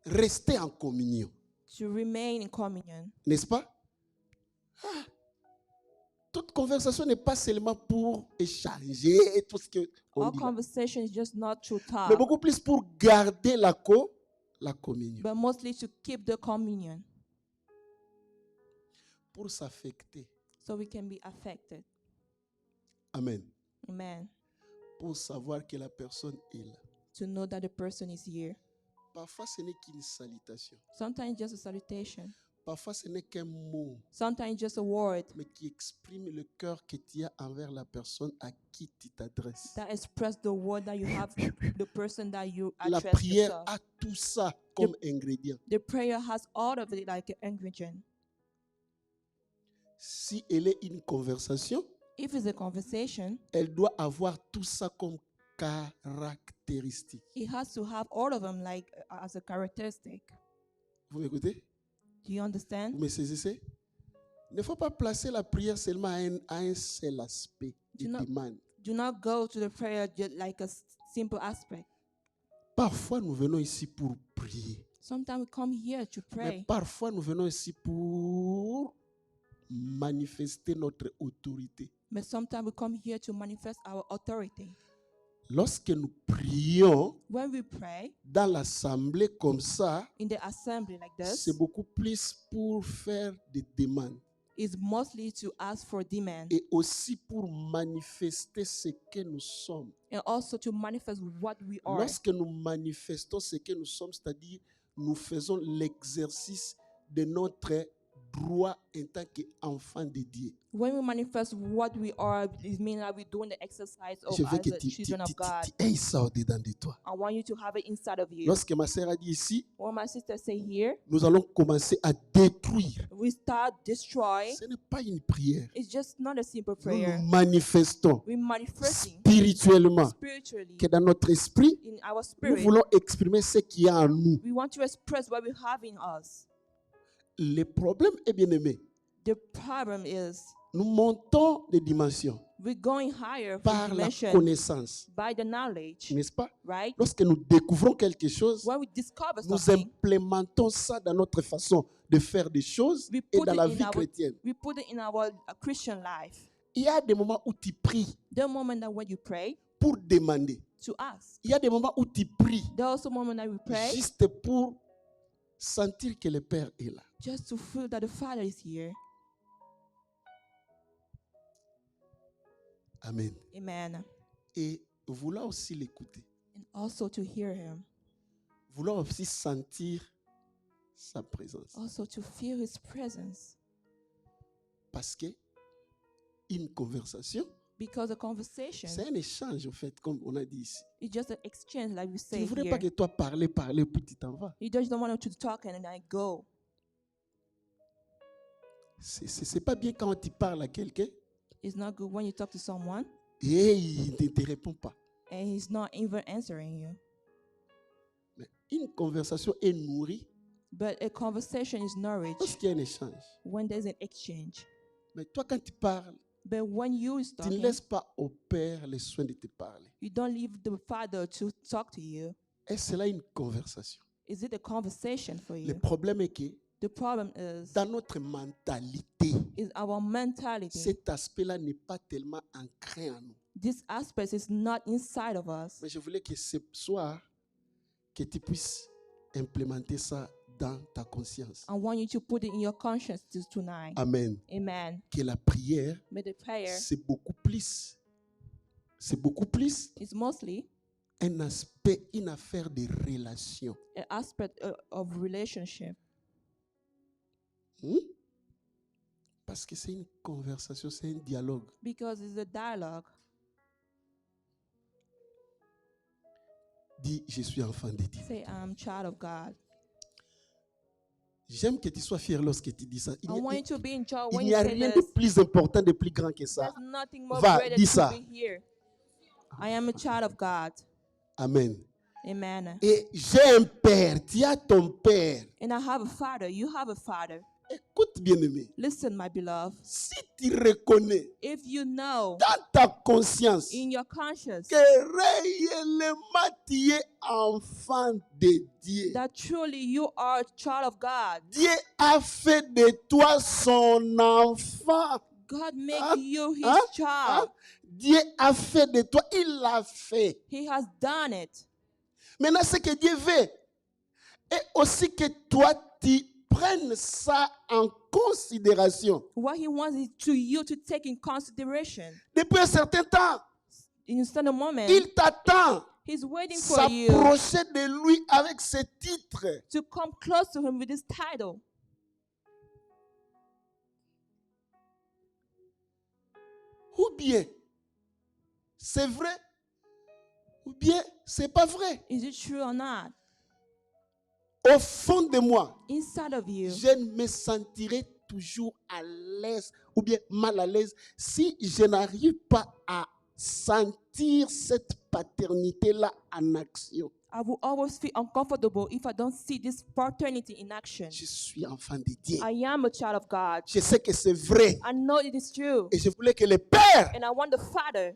rester en communion, to remain in communion. n'est-ce pas? Ah. Toute conversation n'est pas seulement pour échanger tout ce qu'on Our dit là, conversation is just not to mais talk, beaucoup plus pour garder la communion, but mostly to keep the communion, pour s'affecter. so we can be affected. Amen. Amen. Pour savoir que la personne est là. To know that the person is here. Parfois, ce n'est qu'une salutation. Sometimes just a salutation. Parfois, ce n'est qu'un mot, Sometimes just a word mais qui exprime le cœur que tu as envers la personne à qui tu t'adresses. that express the word that you have, the person that you La address prière yourself. a tout ça comme ingrédient. The prayer has all of it like an ingredient. Si elle est une conversation, If it's a conversation, elle doit avoir tout ça comme caractéristique. it has to have all of them like as a characteristic. Vous m'écoutez? Do you understand? Vous me saisissez? Il ne faut pas placer la prière seulement à un seul aspect de Do not- demande. Do not go to the prayer just like a simple aspect. Parfois, nous venons ici pour prier. Sometimes we come here to Mais pray, parfois, nous venons ici pour manifester notre autorité. but sometimes we come here to manifest our authority. Lorsque nous prions When we pray dans l'assemblée comme ça, in the assembly like this, c'est beaucoup plus pour faire des demandes it's mostly to ask for demand et aussi pour manifester ce que nous sommes. and also to manifest what we are. Lorsque nous manifestons ce que nous sommes, c'est-à-dire nous faisons l'exercice de notre droit en tant qu'enfant de Dieu. When we manifest what we are, it means that we're doing the exercise of Je veux que as tu children of God. aies ça au-dedans de toi. I want you to have it inside of you. Lorsque ma sœur a dit ici, When my sister say here, nous allons commencer à détruire. we start destroying. Ce n'est pas une prière. It's just not a simple Nous prayer. nous manifestons We're manifesting spirituellement spiritually que dans notre esprit, in our nous spirit. voulons exprimer ce qu'il y a en nous. We want to express what we have in us. Le problème est bien aimé. The problem is Nous montons de dimensions we're going higher from par la dimension connaissance, by the knowledge, n'est-ce pas? right? Lorsque nous découvrons quelque chose, When we discover nous something, implémentons ça dans notre façon de faire des choses we et put dans it la in vie our chrétienne. we put it in our Christian life. Il y a des moments où tu pries The moment that when you pray pour demander. to ask. Il y a des moments où tu pries There are also moments that we pray juste pour sentir que le Père est là. just to feel that the Father is here. Amen. Amen. Et vouloir aussi l'écouter. And also to hear Him. Vouloir aussi sentir sa présence. Also to feel His presence. Parce que une conversation, Because a conversation c'est un échange, en fait, comme on a dit ici. is just an exchange, like we Tu say ne voudrais here. pas que toi parler, puis tu t'en vas. You just don't want to talk and then I go. C'est pas bien quand tu parles à quelqu'un It's not good when you talk to someone et il ne te répond pas. and he's not even answering you. Mais une conversation est nourrie But a conversation is nourished lorsqu'il y a un échange. when there's an exchange. Mais toi, quand tu parles, But when you is tu ne talking, laisses pas au Père le soin de te parler. you don't leave the Father to talk to you. Est-ce là une conversation? Is it a conversation for Le you? problème est que The problem is dans notre mentalité, our mentality. cet aspect-là n'est pas tellement ancré en nous. This aspect is not inside of us. Mais je voulais que ce soir, que tu puisses implémenter ça dans ta conscience. I want you to put it in your conscience tonight. Amen. Amen. Que la prière, But the prayer c'est beaucoup plus is mostly un aspect, une affaire de relation. an aspect of relationship. Hmm? Parce que c'est une conversation, c'est un dialogue. Because it's a dialogue. Dis, je suis enfant de Dieu. Say, I'm child of God. J'aime que tu sois fier lorsque tu dis ça. I want you to be in joy Il when n'y you a say rien de this. plus important, de plus grand que ça. There's nothing more Va, greater dis to ça. be here. I am a child of God. Amen. Amen. Et j'ai un père, tu as ton père. And I have a father. You have a father. Écoute, bien-aimé. Listen, my beloved. Si tu reconnais If you know dans ta conscience in your conscience que réellement tu es enfant de Dieu, that truly you are a child of God, Dieu a fait de toi son enfant. God make Hein? you His Hein? child. Dieu a fait de toi, il l'a fait. He has done it. Maintenant, ce que Dieu veut, est aussi que toi, tu prennes ça en considération. What He wants is to you to take in consideration. Depuis un certain temps, In a certain moment, il t'attend. He's waiting for you S'approcher de lui avec ce titre. to come close to Him with this title. Ou bien, c'est vrai, ou bien, c'est pas vrai. Is it true or not? Au fond de moi, Inside of you, je me sentirai toujours à l'aise ou bien mal à l'aise si je n'arrive pas à sentir cette paternité-là en action. I will always feel uncomfortable if I don't see this paternity in action. Je suis enfant de Dieu. I am a child of God. Je sais que c'est vrai. I know it is true. Et je voulais que le Père And I want the Father,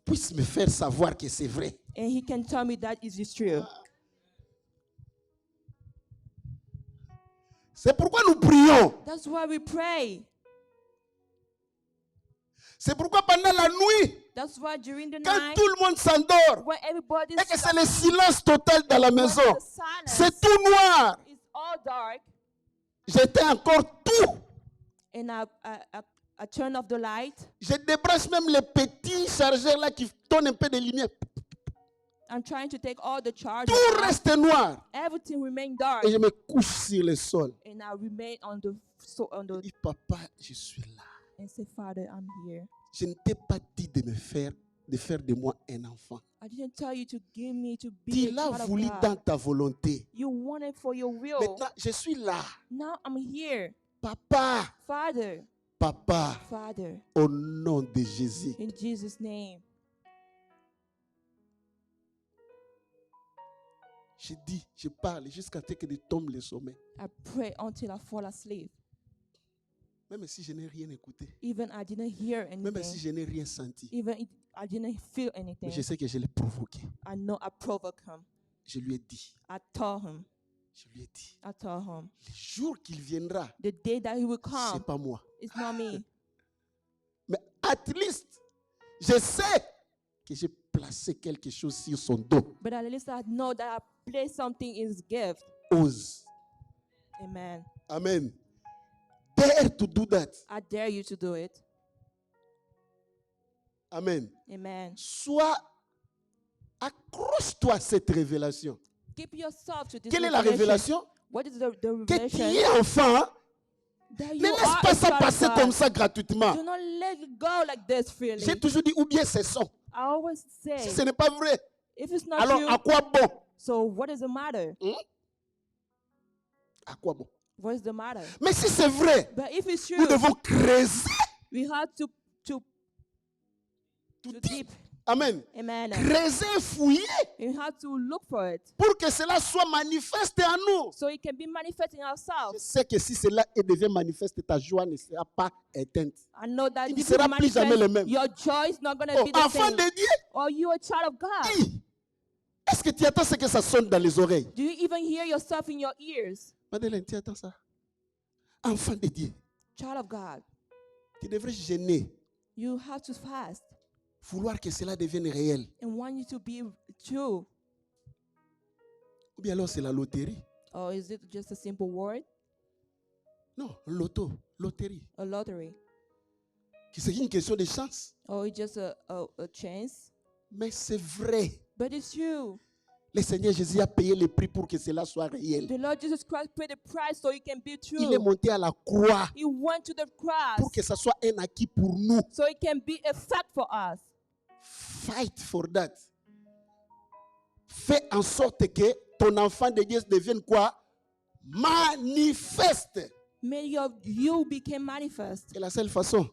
puisse me faire savoir que c'est vrai. and He can tell me that it is true. C'est pourquoi nous prions. That's why we pray. C'est pourquoi pendant la nuit, That's why during the quand night, tout le monde s'endort, when everybody et que c'est le silence total dans la maison, the c'est silence tout noir. is all dark, J'étais encore tout. and I turn off the light. Je débranche même les petits chargeurs là qui donnent un peu de lumière. I'm trying to take all the charge. Tout reste noir. Everything remain dark. Et je me couche sur le sol. And I remain on the Je dis, papa, je suis là. and say, Father, I'm here. Je ne t'ai pas dit de faire de moi un enfant. I didn't tell you to give me to be Tu a l'as child of voulu God. dans ta volonté. You want it for your will. Maintenant, je suis là. Now I'm here. Papa, Father, papa, Father, au nom de Jésus. in Jesus' name. Je dis, je parle jusqu'à ce que je tombe le sommeil. I pray until I fall asleep. Même si je n'ai rien écouté. Even I didn't hear Même si anything. je n'ai rien senti. Even I didn't feel Mais anything. je sais que je l'ai provoqué. I know I provoked him. Je lui ai dit. I told him. Je lui ai dit. I told him. Le jour qu'il viendra, The day that he will c'est come, pas moi. it's not me. Mais at least, je sais que j'ai placé quelque chose sur son dos. But at least I know that I placed something in his gift. Ose. Amen. Amen. Dare to do that. I dare you to do it. Amen. Amen. Sois, accroche-toi à cette révélation. Keep yourself to this Quelle est la revelation. révélation? What is the Que tu revelation? es enfant. Hein? That Ne you laisse are pas a ça child of passer God. comme ça gratuitement. Do not let it go like this freely. J'ai toujours dit, ou bien c'est ça. I always Si say, ce n'est pas vrai, if it's not alors you, à quoi bon? so what is the matter? À quoi bon? What is the matter? Mais si c'est vrai, But if it's nous true, devons creuser. we have to Tout deep. deep. Amen. Amen. Creuser, fouiller We have to look for it pour que cela soit manifeste en nous. so it can be manifesting Je ourselves. sais que si cela devient manifeste, ta joie ne sera pas éteinte. I know that Il ne if sera it plus jamais le même. your joy is not going to Oh, be the enfant same. de Dieu, Or you a child of God. hi. Est-ce que tu attends ce que ça sonne dans les oreilles? Do you even hear yourself in your ears? Madeleine, tu attends ça? Enfant de Dieu, Child of God, tu devrais gêner, you have to fast vouloir que cela devienne réel. and want you to be true. Ou bien alors c'est la loterie. Or is it just a simple word? Non, loterie. A lottery? C'est une question de chance. Or it's just a chance? Mais c'est vrai. But it's true. Le Seigneur Jésus a payé le prix pour que cela soit réel. The Lord Jesus Christ paid the price so it can be true. Il est monté à la croix He went to the cross pour que ça soit un acquis pour nous. so it can be a fact for us. Fight for that. Fais en sorte que ton enfant de Dieu devienne quoi? Manifeste. May you become manifest. C'est la seule façon.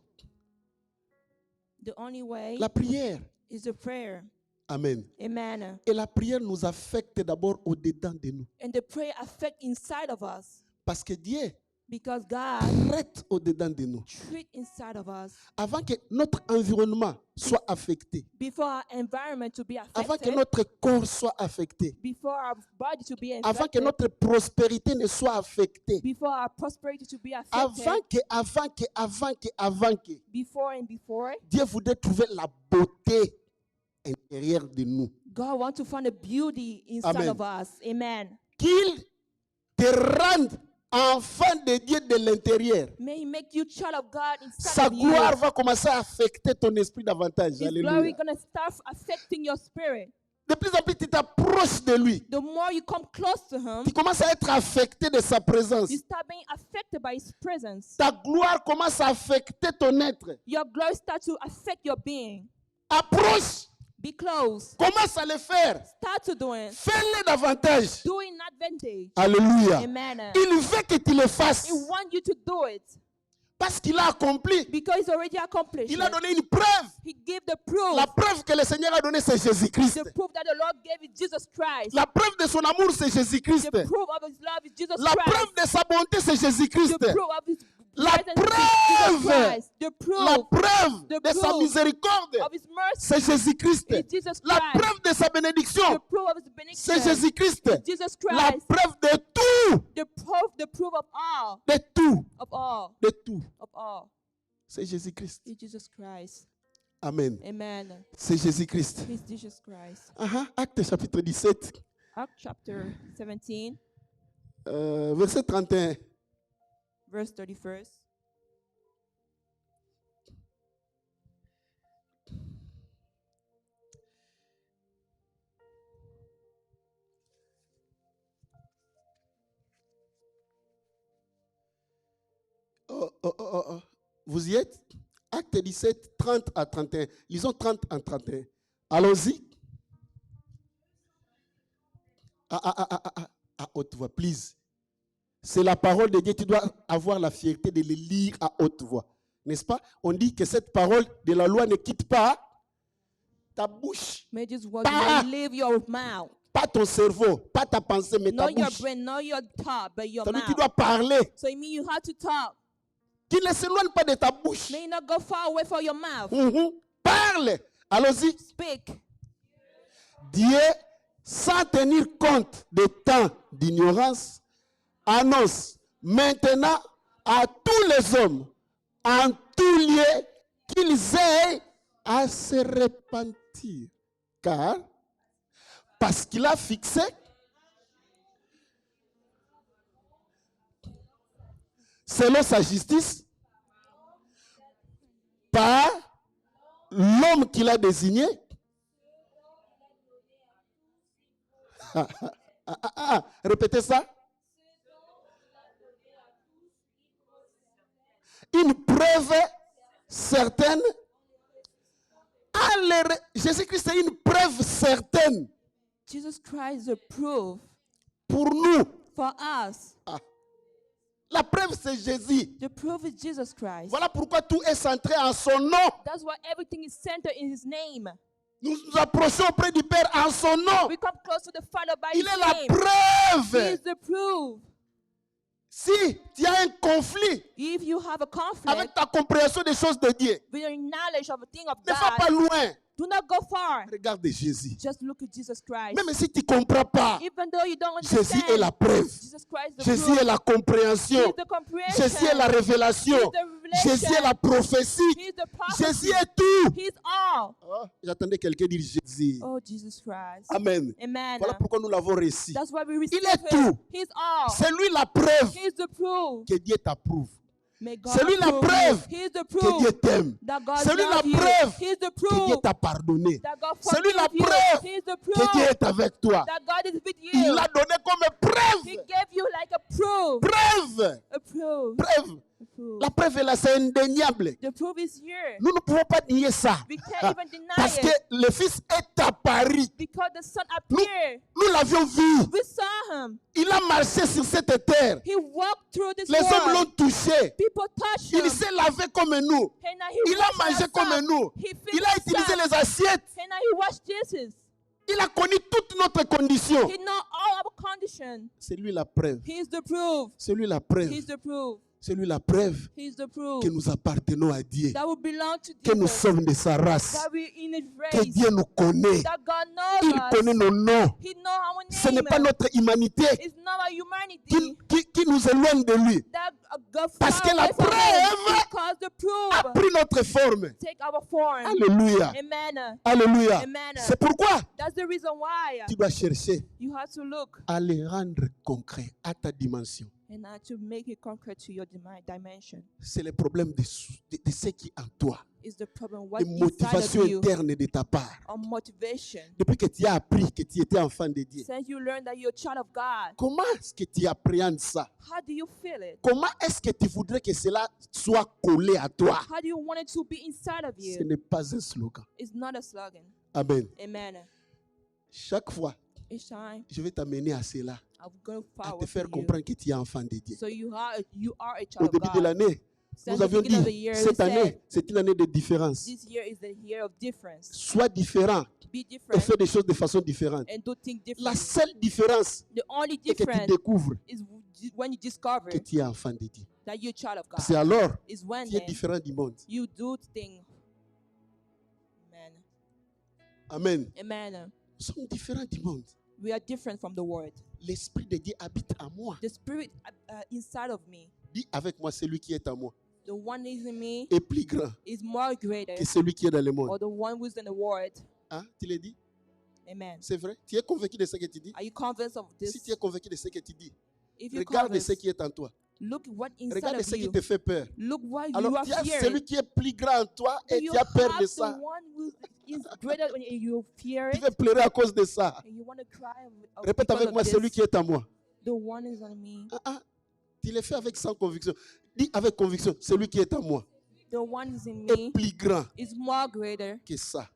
The only way La prière. is the prayer. Amen. Amen. Et la prière nous affecte d'abord au-dedans de nous. And the prayer affect inside of us Parce que Dieu because God traite au-dedans de nous. treat inside of us Avant que notre environnement soit affecté. before our environment to be Avant que affected, notre corps soit affecté. before our body to be Avant que infected, notre prospérité ne soit affectée. before our prosperity to be Avant affected, que before and before, Dieu voudrait trouver la beauté intérieure de nous. God wants to find a beauty inside Amen. of us. Amen. Qu'il te rende enfant de Dieu de l'intérieur. May He make you child of God inside Sa of you. gloire va commencer à affecter ton esprit davantage. His glory Alléluia. gonna start affecting your spirit. De plus en plus, tu t'approches de lui. The more you come close to Him, Tu commences à être affecté de sa présence. you start being affected by His presence. Ta gloire commence à affecter ton être. Your glory starts to affect your being. Approche. Be close. Commence à le faire. Start to do it. Fais-le davantage. Do it in advantage. Alléluia. Amen. Il veut que tu le fasses. He wants you to do it Parce qu'il a accompli. because He's already accomplished Il a it. donné une preuve. He gave the proof. La preuve que le Seigneur a donnée, c'est Jésus-Christ. The proof that the Lord gave is Jesus Christ. La preuve de son amour, c'est Jésus-Christ. The proof of His love is Jesus La Christ. preuve de sa bonté, c'est Jésus-Christ. The proof of His La presence is Jesus preuve. Christ. The La proof preuve The de sa proof miséricorde, of His mercy c'est Jésus-Christ. is Jesus La Christ. preuve de sa The bénédiction, proof of His c'est benediction Jésus-Christ. is Jesus La Christ. preuve de tout, The proof of all, de tout, of all, de tout, of all c'est Jésus-Christ. is Jesus Christ. Amen. Amen. C'est Jésus-Christ. He's Jesus Christ. Acte chapitre 17, Acts chapter 17, verset 31. verse 31. Vous y êtes? Acte 17, 30 à 31. Lisons 30 à 31. Allons-y. À haute voix, please. C'est la parole de Dieu. Tu dois avoir la fierté de le lire à haute voix. N'est-ce pas? On dit que cette parole de la loi ne quitte pas ta bouche. May this word Pas, may leave your mouth. pas ton cerveau, pas ta pensée, mais ta Not your bouche. brain, not your thought, but your Ça veut dire que tu mouth. dois parler. So it means you have to talk. Qu'il ne s'éloigne pas de ta bouche. May not go far away from your mouth. Parle. Allons-y. Speak. Dieu, sans tenir compte des temps d'ignorance, annonce maintenant à tous les hommes, en tout lieu, qu'ils aient à se repentir. Car, parce qu'il a fixé selon sa justice, par l'homme qu'il a désigné, répétez ça. Une preuve certaine. Jésus-Christ est une preuve certaine Jesus Christ is a proof pour nous. for us. La preuve, c'est Jésus. The proof is Jesus Christ. Voilà pourquoi tout est centré en son nom. That's why everything is centered in his name. Nous nous approchons auprès du Père en son nom. We come close to the Father by Il his est la name. He preuve. is the proof. Si tu as un conflit If you have a conflict avec ta compréhension des choses de Dieu, with your knowledge of a thing of ne va pas God, loin. do not go far. Regarde Jésus. Just look at Jesus Christ. Même si tu ne comprends pas, Even though you don't Jésus understand, est la preuve. Jesus Christ is the Jésus proof. est la He compréhension. is the comprehension. Jésus est la révélation. He is the revelation. Jésus est la prophétie. He is the prophecy. Jésus est tout. He is all. Oh, j'attendais quelqu'un dire Jésus. Oh, Jesus Christ. Amen. Amen. Voilà pourquoi nous l'avons réussi. That's why we receive est him. tout. He is all. C'est lui la preuve He is the proof. que Dieu t'approuve. May God C'est lui la approve preuve you. He is the que proof Dieu t'aime. that God C'est lui la loves you. preuve He is the que Dieu proof t'a pardonné. that God C'est lui la forgives you. preuve He is the que Dieu proof est avec toi. that God is with Il you. l'a donné comme He preuve. gave you like a proof. Preuve. A proof. Preuve. A proof. La preuve est là, c'est indéniable. The proof is here. Nous ne pouvons pas nier ça. We can't even deny Parce que it le Fils est apparu. because the Son Nous, appeared. nous l'avions vu. We saw him. Il a marché sur cette terre. He walked through this Les hommes l'ont world. touché. People touched him. Il s'est lavé comme nous. And now Il a washed mangé himself. comme nous. He fed Il a utilisé himself. les assiettes. And now he washed Jesus. Il a connu toute notre condition. He know all our condition. C'est lui la preuve. He is the proof. C'est lui la preuve. He is the proof. C'est lui la preuve He is the proof que nous appartenons à Dieu. that will belong to Que nous Jesus. sommes de sa race. That we in his Que race. Dieu nous connaît. That God knows Il us. connaît nos noms. He know our Ce n'est name. pas notre humanité It's not our humanity qui nous éloigne de lui. that God Parce far que la away from preuve us, because the A proof pris notre forme. take our form. Alléluia. Amen. Alléluia. Amen. C'est pourquoi That's the reason why tu dois chercher you have to look à les rendre concrets à ta dimension. and to make it concrete to your dimension. C'est le problème de ce qui est en toi. Is the problem what Les inside of motivations you internes de ta part. or motivation? Depuis que tu as appris que tu étais enfant de Dieu. Since you learned that you're a child of God, Comment est-ce que tu appréhendes ça? how do you feel it? Comment est-ce que tu voudrais que cela soit collé à toi? How do you want it to be inside of Ce you? n'est pas un slogan. It's not a slogan. Amen. Amen. Chaque fois, Each time je vais t'amener à cela, I'm going à te forward faire for you. comprendre que tu es enfant de Dieu. So you are a Au child of début de God. l'année, Since nous the avions beginning of the dit, year, we cette said, année, c'est une année de différence. this year is the year of difference. Sois différent Be et different fais des choses de façon différente. and do things La different. seule différence The only est que tu difference découvres is when you discover que tu es enfant de Dieu. that you're a child of God. C'est alors Is when tu es then différent du monde. you do things. Amen. Amen. Amen. Nous sommes différents du monde. We are different from the world. L'Esprit de Dieu habite en moi. The spirit inside of me, Dis avec moi, celui qui est en moi the one is in me, est plus grand is more greater que celui qui est dans le monde. or the one who's in the world. Hein? Tu l'as dit? Amen. C'est vrai? Tu es convaincu de ce que tu dis? Are you convinced of this? Si tu es convaincu de ce que tu dis, If you're regarde convinced, ce qui est en toi. look what inside Regarde of ce qui you. te fait peur. Look what you Alors are tu as fearing. celui qui est plus grand en toi So et you tu as peur have de the ça. one who is greater when you fear Tu it veux pleurer à cause de ça. and you want to cry Répète because avec of moi, this. celui qui est en moi. The one is on me. Tu le fais avec sans conviction. Dis avec conviction, celui qui est en moi. The one is in est me plus grand is more greater que ça.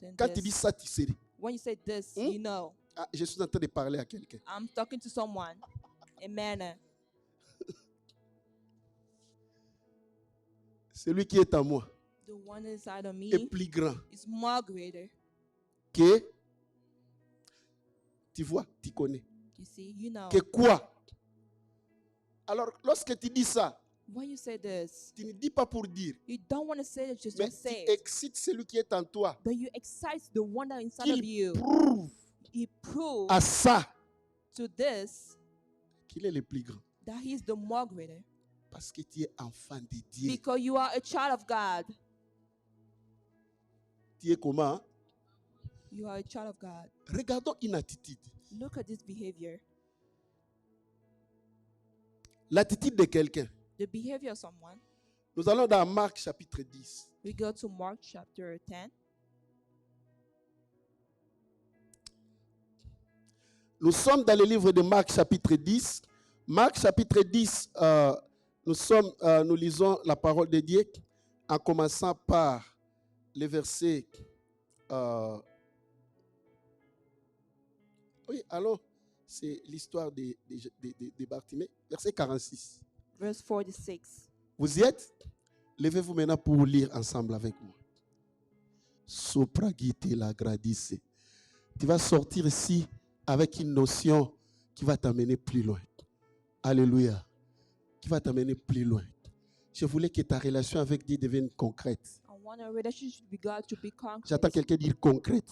than Quand tu dis this. ça, tu sais. When you say this, Hmm? you know. Ah, je suis en train de parler à quelqu'un. I'm talking to someone. Amen. Celui qui est en moi The one inside of me est plus grand is more greater. que, tu vois, tu connais, You see, you know. que quoi? Alors, lorsque tu dis ça, When you say this, tu ne dis pas pour dire, you don't want to say it just mais to tu say it, excites celui qui est en toi, but you excite the one that inside of qu'il you. prouve He proves à ça to this qu'il est le plus grand. that he is the more greater. Parce que tu es enfant de Dieu. Because you are a child of God. Tu es comment? Hein? You are a child of God. Regardons une attitude. Look at this behavior. L'attitude de quelqu'un. The behavior of someone. Nous allons dans Marc chapitre 10. We go to Mark chapter 10. Nous sommes dans le livre de Marc chapitre 10. Marc chapitre 10, nous lisons la parole de Dieu en commençant par le verset. Oui, allons, c'est l'histoire de Bartimée, verset 46. Verse 46. Vous y êtes? Levez-vous maintenant pour lire ensemble avec moi. Sopragite la gradisse. Tu vas sortir ici avec une notion qui va t'amener plus loin. Alléluia. Qui va t'amener plus loin. Je voulais que ta relation avec Dieu devienne concrète. I want a relationship with God to be concrete. J'attends quelqu'un dire concrète.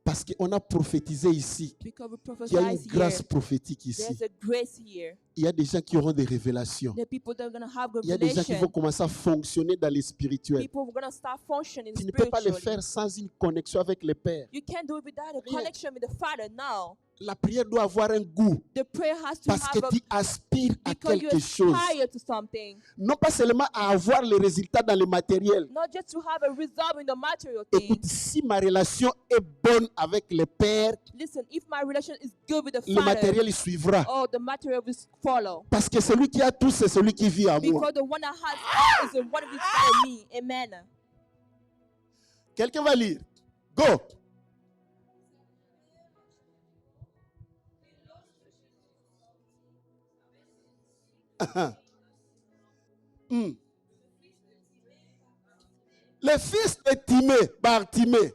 Parce qu'on a prophétisé ici. Because we Il y a une prophesize grâce here. prophétique ici. There's a grace here. Il y a des gens qui auront des révélations. The people that are going to have Il y a des gens qui vont revelation. commencer à fonctionner dans les spirituels. People are going to start functioning Tu ne peux pas le spiritually. faire sans une connexion avec le Père. You can't do it without a Rien. connection with the Father now. La prière doit avoir un goût The prayer has to parce que have tu aspires à because you quelque chose. aspire to something. Non pas seulement à avoir les résultats dans le matériel. Not just to have a result in the material Écoute, things. si ma relation est bonne avec le Père, Listen, if my relation is good with the le Father, matériel il suivra. oh, the material will follow. Parce que celui qui a tout, c'est celui qui vit en moi. Because the one that has all is the one that is inside of me. Amen. Quelqu'un va lire. Go. Hmm. Le fils de Timée, Bartimée,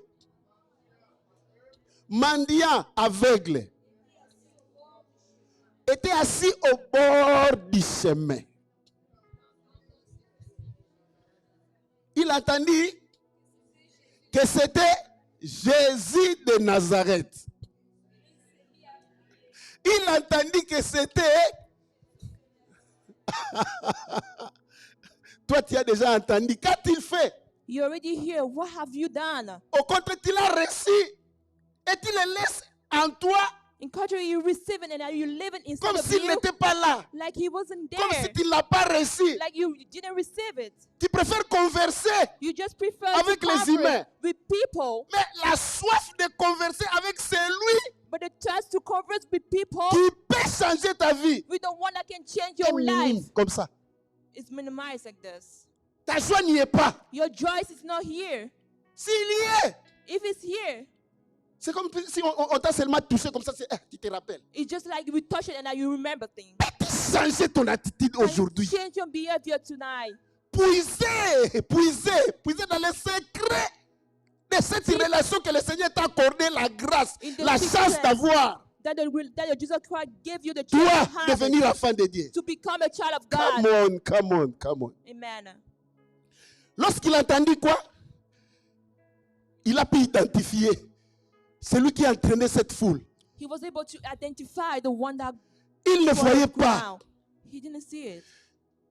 mendiant aveugle, était assis au bord du chemin. Il entendit que c'était Jésus de Nazareth. Il entendit que c'était... Toi, tu as déjà entendu. Qu'a-t-il fait? You already hear. What have you done? Au contraire, tu l'as reçu et tu le laisses en toi In contrary, you receive it and now you live it inside comme of s'il you n'était pas là. like he wasn't Comme si there. tu ne l'as pas reçu. Like you didn't receive it. Tu préfères converser, You just prefer Avec to les converse humains. with people, mais la soif de converser avec celui but the chance to converse with people qui peut changer ta vie with the one that can change est your minime life comme ça. is minimized like this. Ta joie n'y est pas. Your joy is not here. S'il y est, If it's here, c'est comme si on t'a seulement touché comme ça, tu te rappelles. it's just like we touch it and now you remember things. Changer ton attitude And aujourd'hui. change your behavior tonight. Puiser dans les secrets de cette relation que le Seigneur t'a accordé, la grâce, In the la chance secret. d'avoir. That the Jesus Christ gave you the Toi, chance to have devenir enfant de Dieu. to become a child of Come God. on. Amen. Lorsqu'il entendit quoi? Il a pu identifier celui qui entraînait cette foule. He was able to identify the one that Il ne was voyait on the pas. ground. He didn't see it.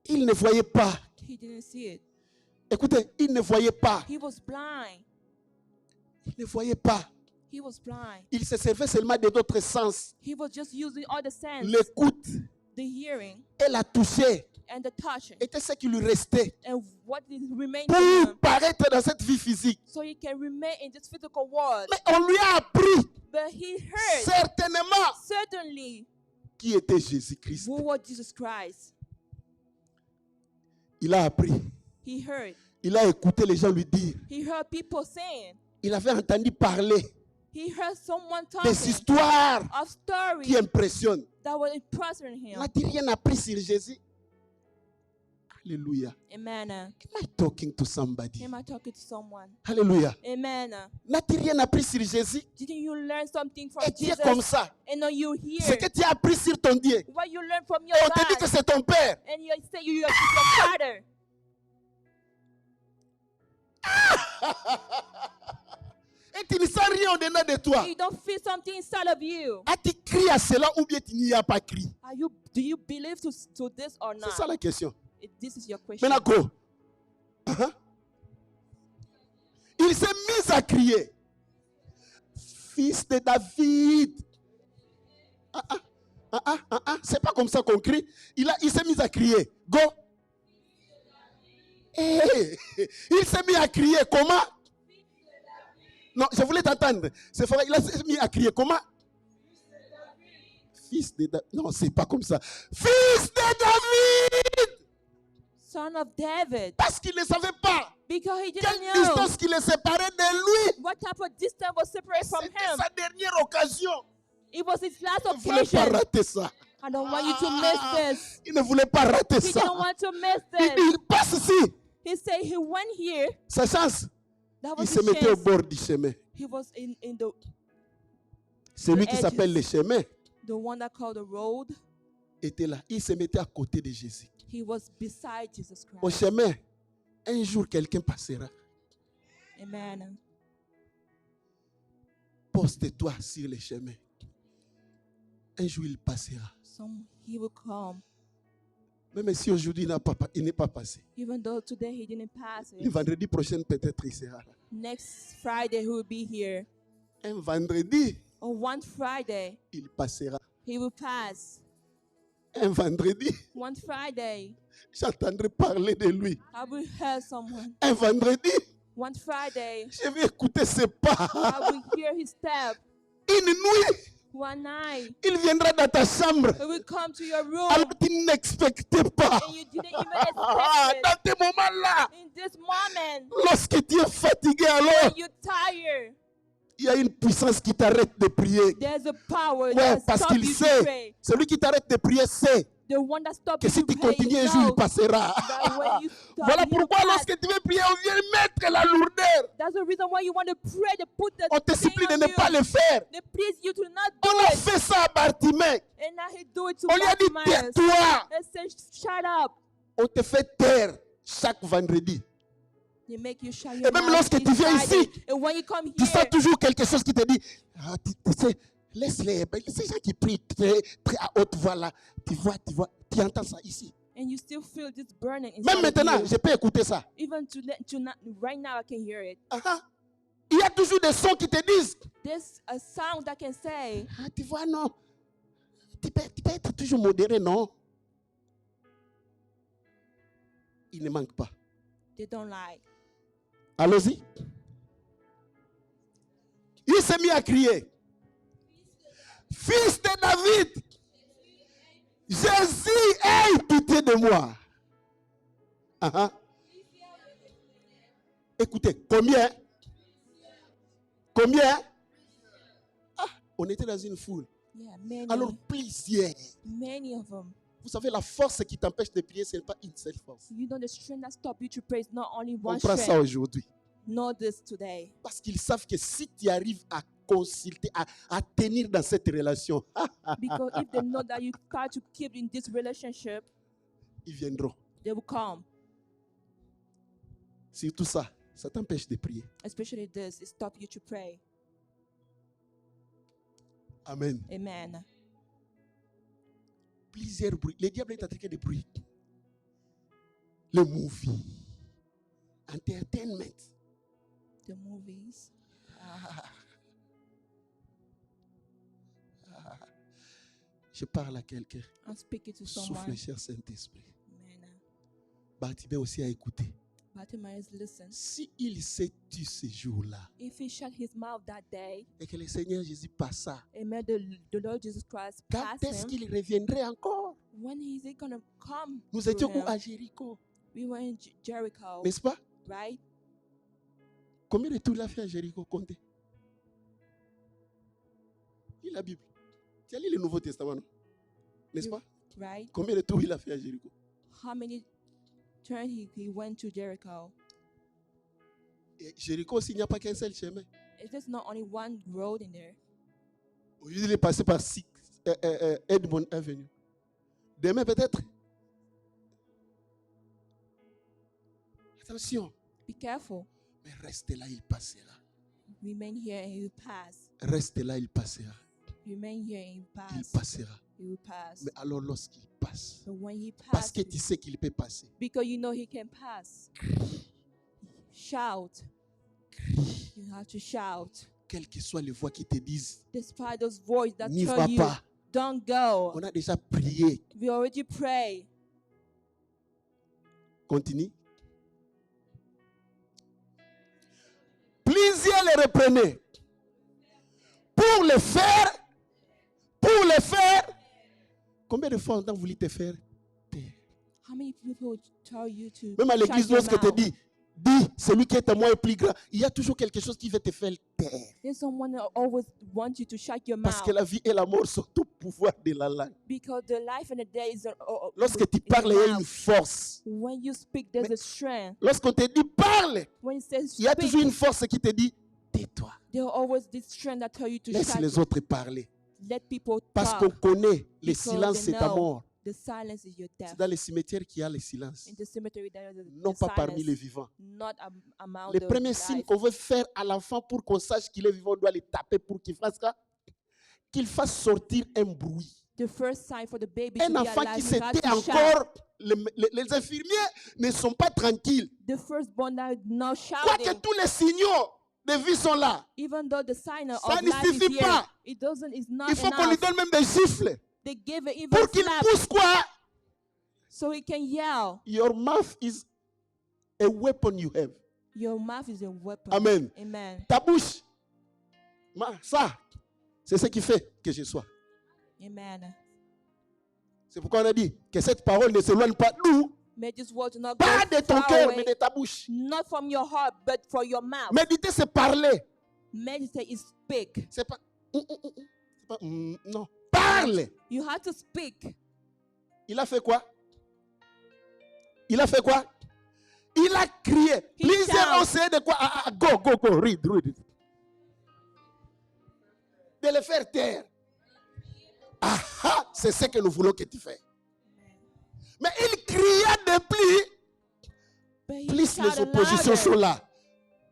Il ne voyait pas. He didn't see it. Écoutez, il ne voyait pas. He was blind. Il ne voyait pas. He was blind. Il se servait seulement de d'autres sens. He was just using all the sense, L'écoute the hearing et la toucher and the touch, était ce qui lui restait and what is remained to pour him, paraître dans cette vie physique. so he can remain in this physical world. Mais on lui a appris But he heard certainement certainly qui était Jésus-Christ. who was Jesus Christ. Il a appris He heard. Il a écouté les gens lui dire. He heard people saying. Il avait entendu parler He heard someone des talking histoires of stories qui impressionnent. that were impressing Il him. n'a rien appris sur Jésus. Alléluia. Amen. Am I talking to somebody? Am I talking to someone? Alléluia. Amen. N'a-t-il rien appris sur Jésus? Didn't you learn something from Et tu es Jesus? comme ça. And now you Ce hear que tu as appris sur ton Dieu. what you learn from your Et on te dit que God. c'est ton père. And you say you are your father. Et tu ne sens rien au-dedans de toi. You don't feel something inside of you. As-tu crié à cela ou bien tu n'y as pas crié? Do you believe to this or C'est ça not? la question. This is your question. Maintenant, go. Il s'est mis à crier. Fils de David. C'est pas comme ça qu'on crie. Il s'est mis à crier. Go. Hey. Il s'est mis à crier. Comment? Non, je voulais t'entendre. C'est vrai, il s'est mis à crier. Comment? Fils de David. Non, c'est pas comme ça. Fils de David. Son of David. Parce qu'il ne savait pas Because he quelle didn't know distance qui le séparait de lui. what type of distance was separated from C'était him. sa dernière occasion. It was his last Il ne voulait pas occasion. rater ça. I don't want you to miss this. Il ne voulait pas rater He ça. didn't want to miss Il this. passe ici. He said he went here. Sa chance. That Il was se his mettait au chance. bord du chemin. He was in the Celui qui edges. s'appelle le chemin one that called the road. était là. Il se mettait à côté de Jésus. He was beside Jesus Au Christ. chemin, un jour quelqu'un passera. Amen. Poste-toi sur le chemin. Un jour il passera. He will come. Même si aujourd'hui il n'est pas passé. Even though today he didn't pass Le it. vendredi prochain peut-être il sera là. Next Friday he will be here. Un vendredi On one Friday il passera. he will pass. Un vendredi One Friday j'entendrai parler de lui. I will hear someone. Un vendredi One Friday je vais écouter ses pas. I will hear his step. Une nuit One night il viendra dans ta chambre. he will come to your room Alors tu n'expectais pas. and you didn't even expect it. Dans ces moments-là, In this moment lorsque tu es fatigué, alors when you're tired, il y a une puissance qui t'arrête de prier. there's a power Ouais, that parce stops qu'il you to sait, pray. celui qui t'arrête de prier sait The one that stops que you si to tu pray continues un is jour, il knows passera. that when you stop, Voilà you pourquoi pass. lorsque tu veux prier, on vient mettre la lourdeur. That's the reason why you want to pray to put the On te thing supplie de on ne you. pas le faire. They please you to not do On a it. fait ça à Bartimée. And now he do it to On lui a dit, Bartimaeus. tais-toi. They say, shut up. On te fait taire chaque vendredi. They make you shut Et your même mouth lorsque each tu viens Friday. ici, And when you come tu sens here, toujours quelque chose qui te dit, ah, tu sais, laisse-les. Ces gens qui prient très, très à haute voix là, tu vois, tu entends ça ici. and you still feel this burning inside Même of maintenant, you. je peux écouter ça. Even right now, I can hear it. Il y a toujours des sons qui te disent, There's a sound that can say, ah, tu vois, non. Tu peux être toujours modéré, non? Il ne manque pas. they don't lie. Allons-y. Il s'est mis à crier. Fils de David, Jésus, aie pitié de moi. Écoutez, combien? Combien? Ah, on était dans une foule. Yeah, many, Alors, plusieurs. many of them. Vous savez, la force qui t'empêche de prier, ce n'est pas une seule force. You know the strength that stops you to pray is not only On one prend ça strength. aujourd'hui. Know this today. Parce qu'ils savent que si tu arrives à consulter, à tenir dans cette relation, Because if they know that you try to keep in this relationship, ils viendront. they will come. C'est tout ça. Ça t'empêche de prier. Especially this, it stops you to pray. Amen. Amen. Plusieurs bruits. Le diable est attaqué de bruits. Le movie. Entertainment. The movies. Je parle à quelqu'un. I'm speaking to Souffle, someone. cher Saint-Esprit. Amen. Bartimée aussi a écouté. Bartimaeus, listen. Si il s'est tu ce jour-là, If he shut his mouth that day et que le Seigneur Jésus passa, and made the Lord Jesus Christ quand pass est-ce him, qu'il reviendrait encore? when is he going to come? Nous to étions où him? à Jéricho? We were in Jericho, N'est-ce pas? right? Combien de tours il a fait à Jéricho? Comptez. Lis la Bible. Tu as lu le Nouveau Testament, non? N'est-ce pas? Right? Combien de tours il a fait à Jéricho? How many turns he went to Jericho? Et Jéricho aussi, il n'y a pas qu'un seul chemin. Is there's not only one road in there? Aujourd'hui, il est passé par Edmond Avenue. Demain, peut-être. Attention. Be careful. Mais restez là, il passera. Remain here and he will pass. Restez là, il passera. Remain here and he will Il pass. passera. He will pass. Mais alors lorsqu'il passe, But when he parce passes, que tu sais qu'il peut passer, because you know he can pass, shout. You have to shout. quelles que soient les voix qui te disent, Despite those voices that n'y tell va you, pas. don't go. On a déjà prié. We already pray. Continue. Plusieurs les reprenaient. Pour le faire. Combien de fois on a voulu te faire taire? How many people tell you to Même à shut l'église, your lorsque te mouth? dit, celui qui est à moi est plus grand, il y a toujours quelque chose qui veut te faire taire. There's someone that always wants you to shut your Parce mouth. que la vie et la mort sont au pouvoir de la langue. Because the life and the day is Lorsque tu in parles, il y your a une mouth. force. When you speak, there's a strength. Lorsqu'on te dit parle, When it says il y a speak, toujours une force qui te dit tais-toi. there's always this strength that tell you to Laisse shut. les autres parler. Let people Parce qu'on talk. connaît, le Because silence they c'est ta know mort. The silence is your death. C'est dans les cimetières qu'il y a le silence. In the cemetery, there is Non the pas parmi silence, les vivants. not among Le the premier signe life. qu'on veut faire à l'enfant pour qu'on sache qu'il est vivant, on doit le taper pour qu'il fasse quoi? Qu'il fasse sortir un bruit. The first sign for the baby Un to be enfant qui alive, se you have tait to shout. encore, les infirmiers ne sont pas tranquilles. The firstborn that is not Quoique shouting, tous les signaux de vie sont là. even though the sign Ça of ne life is suffit here, pas. it doesn't. It's not Il faut qu'on lui enough. donne même des gifles They give it even pour qu'il slap pousse quoi? so he can yell. Your mouth is a weapon you have. Your mouth is a weapon. Amen. Amen. Ta bouche, ça, c'est ce qui fait que je sois. Amen. C'est pourquoi on a dit que cette parole ne s'éloigne pas de nous, May this word not pas go de ton far cœur, away, mais de ta bouche. not from your heart, but for your mouth. Méditer, c'est parler. Meditate is speak. C'est pas, c'est pas, non. Parle. You have to speak. Il a fait quoi? Il a fait quoi? Il a crié. He Plusieurs ont shouted. essayé de quoi? Go, read. De le faire taire. C'est ce que nous voulons que tu fasses. Mais il cria de But he plus les shouted oppositions louder. sont là,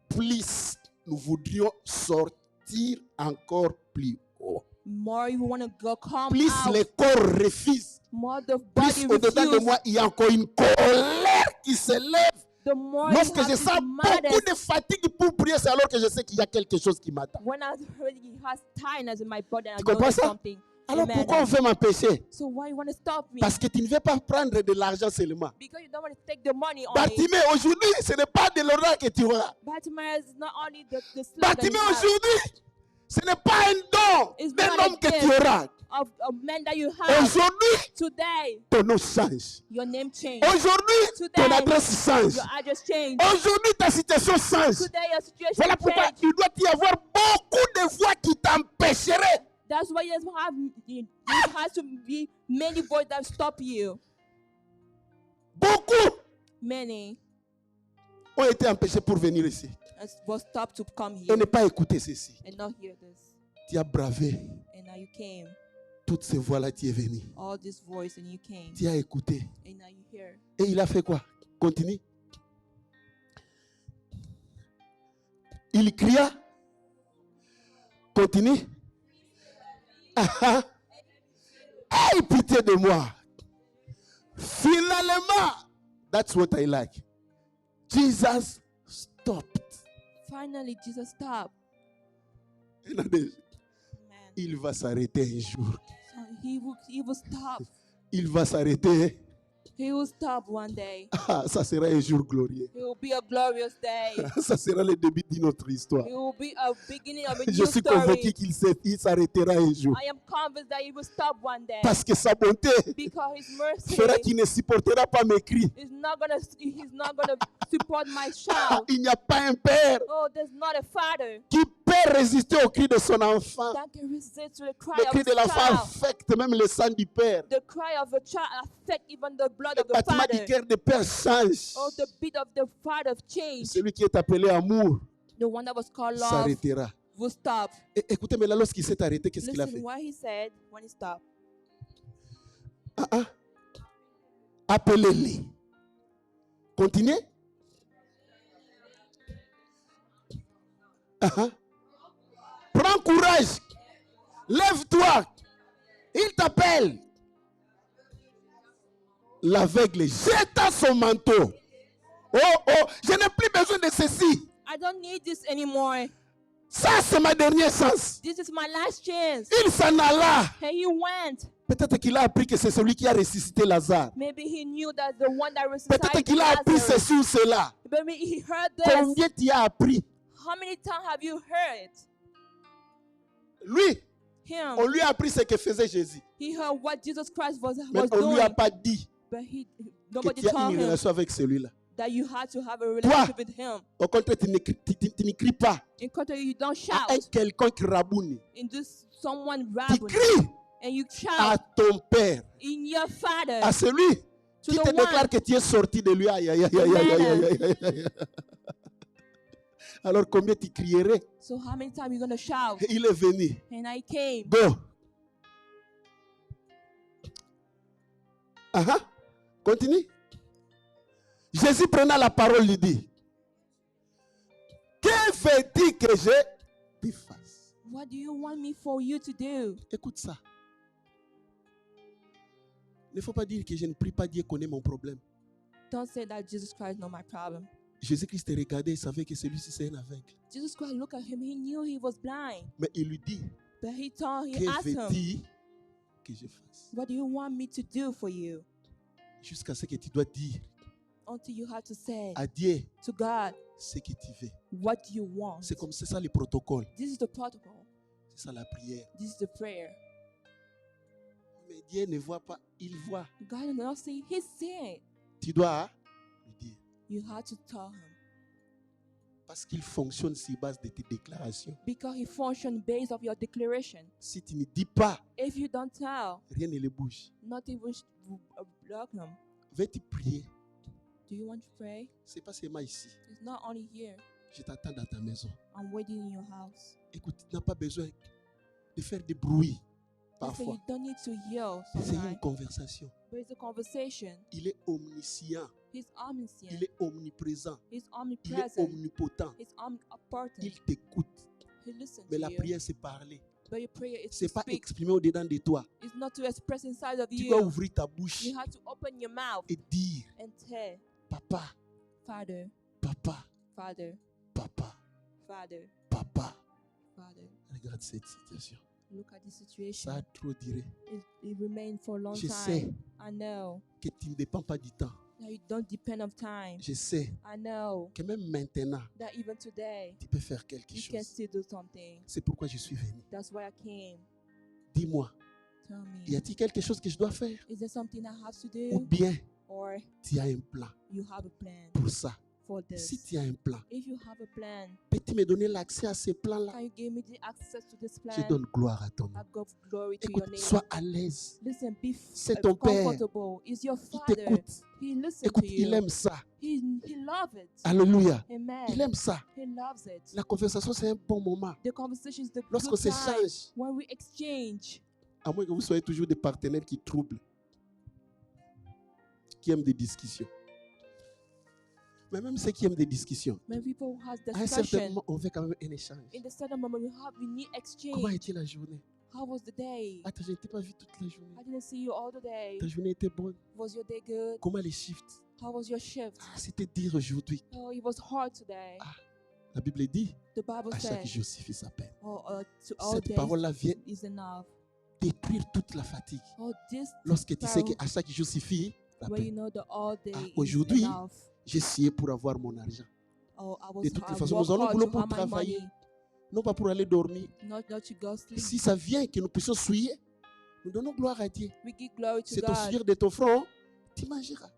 plus nous voudrions sortir encore plus haut. More you want to go come Plus out. les corps refusent, More the plus body au-dedans de refuse. moi, il y a encore une colère qui s'élève. The more Lorsque you je have sens this beaucoup madness. de fatigue pour prier, c'est alors que je sais qu'il y a quelque chose qui m'attend. When I heard he has tiredness in my body and I Tu know comprends there's ça? something. Alors Amen. pourquoi on veut m'empêcher? So why you want to stop me? Parce que tu ne veux pas prendre de l'argent seulement. Because you don't want to take the money only. Bartimée, aujourd'hui, ce n'est pas de l'argent que tu auras. Bartimaeus is not only the slave that Bartimée, you have, aujourd'hui, ce n'est pas un don It's d'un not a homme que tu gift. auras. of men that you have. Aujourd'hui, Today, ton nom change. your name changed. Aujourd'hui, Today, ton adresse change. Your address changed. Aujourd'hui, ta situation change. Today, your situation Voilà pourquoi changed. il doit y avoir beaucoup de voix qui t'empêcheraient. That's why you have there has to be many voices that stop you. Beaucoup Many ont été empêchés pour venir ici was stopped to come et here ne pas écouter ceci. and not hear this. Tu as bravé And now you came. toutes ces voix-là, tu es venu. All this voice and you came. Tu as écouté. And now you hear. Et il a fait quoi? Continue. Il cria. Continue. Aie pitié de moi. Finalement, that's what I like. Jesus stopped. Finally, Jesus stopped. Amen. Man. Il va s'arrêter un jour. So he will stop. Il va s'arrêter He will stop one day. Ah, ça sera un jour glorieux. It will be a glorious day. Ça sera le début de notre histoire. It will be a beginning of a Je new suis convaincu story. qu'il s'arrêtera un jour. I am convinced that he will stop one day. Parce que sa bonté Because his mercy fera qu'il ne supportera pas mes cris. he's not gonna support my Ah, shout. il n'y a pas un père Oh, there's not a father qui peut résister au cri de son enfant. that can resist to the cry Le of cri his de l'enfant child. affecte même le sang du père. The cry of a child affect even the blood Le of the battement du father. cœur du père change. Oh, the beat of the father change. Celui qui est appelé amour The one that was called love s'arrêtera. will stop. Écoutez, mais là, lorsqu'il s'est arrêté, qu'est-ce qu'il a Listen fait? what he said when he stopped. Appelez-les. Continuez. Prends courage. Lève-toi. Il t'appelle. L'aveugle jeta son manteau. Oh, oh, je n'ai plus besoin de ceci. I don't need this anymore. Ça, c'est ma dernière chance. This is my last chance. Il s'en alla. And he went. Peut-être qu'il a appris que c'est celui qui a ressuscité Lazare. Maybe he knew that the one that Peut-être resuscitated qu'il a appris Lazarus. ceci ou cela. Maybe he heard this. Combien tu as appris? How many times have you heard it? Lui, Him. on lui a appris ce que faisait Jésus. He heard what Jesus Christ was Mais on ne doing. lui a pas dit But que nobody tu as told une him relation avec celui-là. that you had to have a relationship with him. Au contraire, tu ne cries pas In contrary, you don't à un shout. quelqu'un qui raboune. In this someone Tu rabble. cries And you à shout ton Père, in your father. à celui To qui the te déclare one. que tu es sorti de lui. Aïe, aïe, aïe, aïe, aïe, aïe, aïe, aïe, aïe. Alors combien tu crierais? So how many times you gonna shout? Il est venu. And I came. Bon. Continue. Jésus prenant la parole lui dit, que veux-tu que je te fasse? What do you want me for you to do? Écoute ça. Il ne faut pas dire que je ne prie pas, Dieu connaît mon problème. Don't say that Jesus Christ know my problem. Jésus-Christ te regardait, il savait que celui-ci c'est un aveugle. Jesus Christ looked at him. He knew he was blind. Mais il lui dit, But he que asked him, veux-tu que je fasse? what do you want me to do for you? Jusqu'à ce que tu dois dire Until you have to say à Dieu to God, ce que tu veux. what do you want? C'est comme ça le protocole. This is the protocol. C'est ça la prière. This is the prayer. Mais Dieu ne voit pas, il voit. God did not see. He see it. Tu dois lui dire. You have to tell him. Parce qu'il fonctionne sur base de tes déclarations. Because he functions based off your declaration. Si tu ne dis pas, If you don't tell, rien ne le bouge. nothing will block him. Veux-tu prier? Do you want to pray? C'est pas seulement ici. It's not only here. Je t'attends dans ta maison. I'm waiting in your house. Écoute, tu n'as pas besoin de faire des bruits. Listen, Parfois, you don't need to yell c'est une sometimes. conversation. But it's a conversation. Il est omniscient. He's omniscient. Il est omniprésent. He's Il est omnipresent. omnipotent. He's omnipotent. Il t'écoute. He listens Mais to la you. prière, c'est parler. But your prayer is to C'est pas speak. exprimer au-dedans de toi. It's not to express inside of Tu dois you. ouvrir ta bouche You have to open your mouth et dire, and tell, papa, Father, papa, Father, papa, Father, papa. Father. Regarde cette situation. Look at the Ça situation. a trop duré. It remained for a long Je time. sais I know que tu ne dépends pas du temps. that you don't depend on time. Je sais I know que même maintenant, that even today tu peux faire quelque you can chose. still do something. C'est pourquoi je suis venu. That's why I came. Dis-moi, Tell y me, a-t-il quelque chose que je dois faire? is there something I have to Ou do? bien Or tu as un plan you have a plan pour ça? for Si this? tu as un plan, If you have a plan, peux-tu me donner l'accès à ce plan-là? can you give me the access to this Je plan? donne gloire à ton nom. I give glory to your Écoute, name. sois à l'aise. Listen, be C'est ton père. comfortable. It's your Il father. t'écoute. He listens Écoute, to il you. aime ça. He loves it. Alléluia. Amen. Il aime ça. He loves it. La conversation, c'est un bon moment. The conversation is the Lorsqu'on good time s'échange, when we exchange. à moins que vous soyez toujours des partenaires qui troublent, qui aiment des discussions. Mais même ceux qui aiment des discussions, When people who has à un certain discussion, moment, on veut quand même un échange. in the certain moment we need Comment exchange. était la journée? How was the day? Attends, je ne t'ai pas vu toute la journée. I didn't see you all the day. Ta journée était bonne. Was your day good? Comment les shifts? How was your shift? Ah, c'était dire aujourd'hui. Oh, it was hard today. La Bible dit, The Bible à chaque says, jour suffit sa peine. oh, to all Cette days parole-là vient is enough. détruire toute la fatigue. Oh, this Lorsque tu sais parole- qu'à chaque jour suffit when you know that all day is Aujourd'hui, enough. j'ai essayé pour avoir mon argent. Oh, De toutes les I façons, work nous allons hard boulot to pour have my travailler, money, non pas pour aller dormir. not to go sleep. Si ça vient que nous puissions souiller, nous donnons gloire à Dieu. We give glory to C'est au God. souillure de ton front, tu mangeras.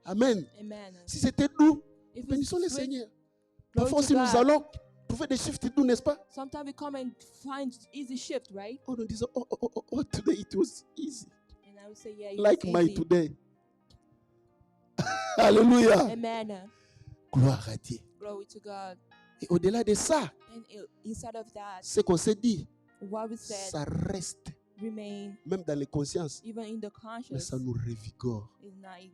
Amen. Amen. Si c'était doux, If it's bénissons le sweet, Seigneur. glory Parfois, to si nous God. allons trouver des chiffres doux, n'est-ce pas? Sometimes we come and find easy shift, right? Oh, nous disons, oh, today it was easy. And I would say, yeah, Like it's my easy. today. Alléluia. Amen. Gloire à Dieu. Glory to God. Et au-delà de ça, And inside of that, ce qu'on s'est dit, what we said ça reste, remain même dans les consciences, even in the mais conscious. ça nous revigore. Is now it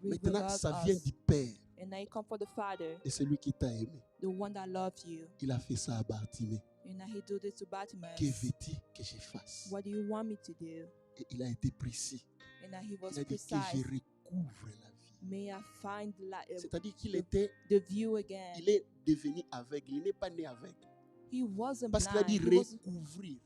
Maintenant, revigorates ça vient us. du Père, And now it comes from the Father, de celui qui t'a aimé. the one that loves you. Il a fait ça à Bartimée. And now he do this to Bartimaeus. Que veux-tu que je fasse? What do you want me to do? Et il a été précis. And now he was Il a dit que precise. je recouvre la vie. May I find C'est-à-dire qu'il était, the view again. il est devenu aveugle. Il n'est pas né aveugle. He wasn't Parce qu'il a dit blind. recouvrir.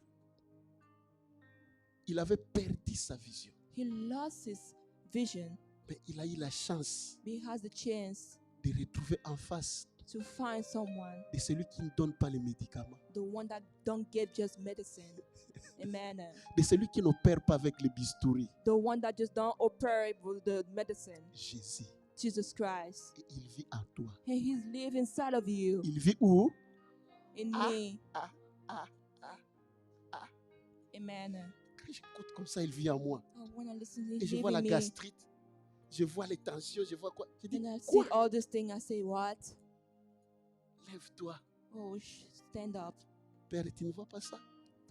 Il avait perdu sa vision. He lost his vision. Mais il a eu la chance But he has the chance de retrouver en face to find someone, de celui qui ne donne pas les médicaments. the one that don't give just medicine. Amen. De celui qui n'opère pas avec les bistouris. The one that just don't operate with the medicine. Jésus. Jesus Christ. Et il vit en toi. And he's live inside of you. Il vit où? In Ah. me. Ah. Amen. Quand j'écoute comme ça, il vit en moi. Oh, when I listen to Et je him vois la in me, gastrite. Je vois les tensions. Je vois quoi? Je dis, and I see quoi? all these things, I say, what? Lève-toi. Oh, stand up. Père, tu ne vois pas ça?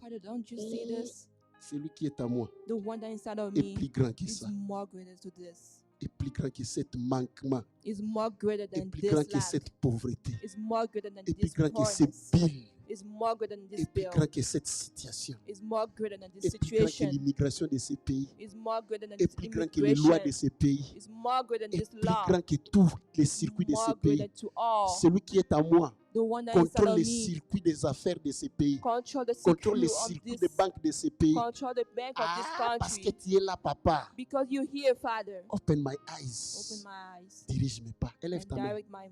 Father, don't you see Oh. this? Celui qui est en moi The one that inside of est me plus grand que is ça. more greater to this. Est plus grand que cet manquement. Is more greater Est than plus this grand que lack. cette pauvreté. Is more greater than Est plus this grand que ces poorness. billes. Is more greater than this Est plus bill. grand que cette situation. Is more greater than this Est plus grand que situation. l'immigration de ces pays. Is more greater than Est this plus grand que les lois de immigration. ces pays. Is more greater than Est this plus law. grand que tous les circuits de More ces greater pays. to all. Celui qui est en moi The one that inside contrôle of les me. circuits des affaires de ces pays. Control the Contrôle les circuit of circuits this. des banques de ces pays. Control the bank of this Parce que country. tu es là, papa. Because you hear, Father. Open my Open eyes. my eyes. Dirige mes pas. Élève And ta main. direct my.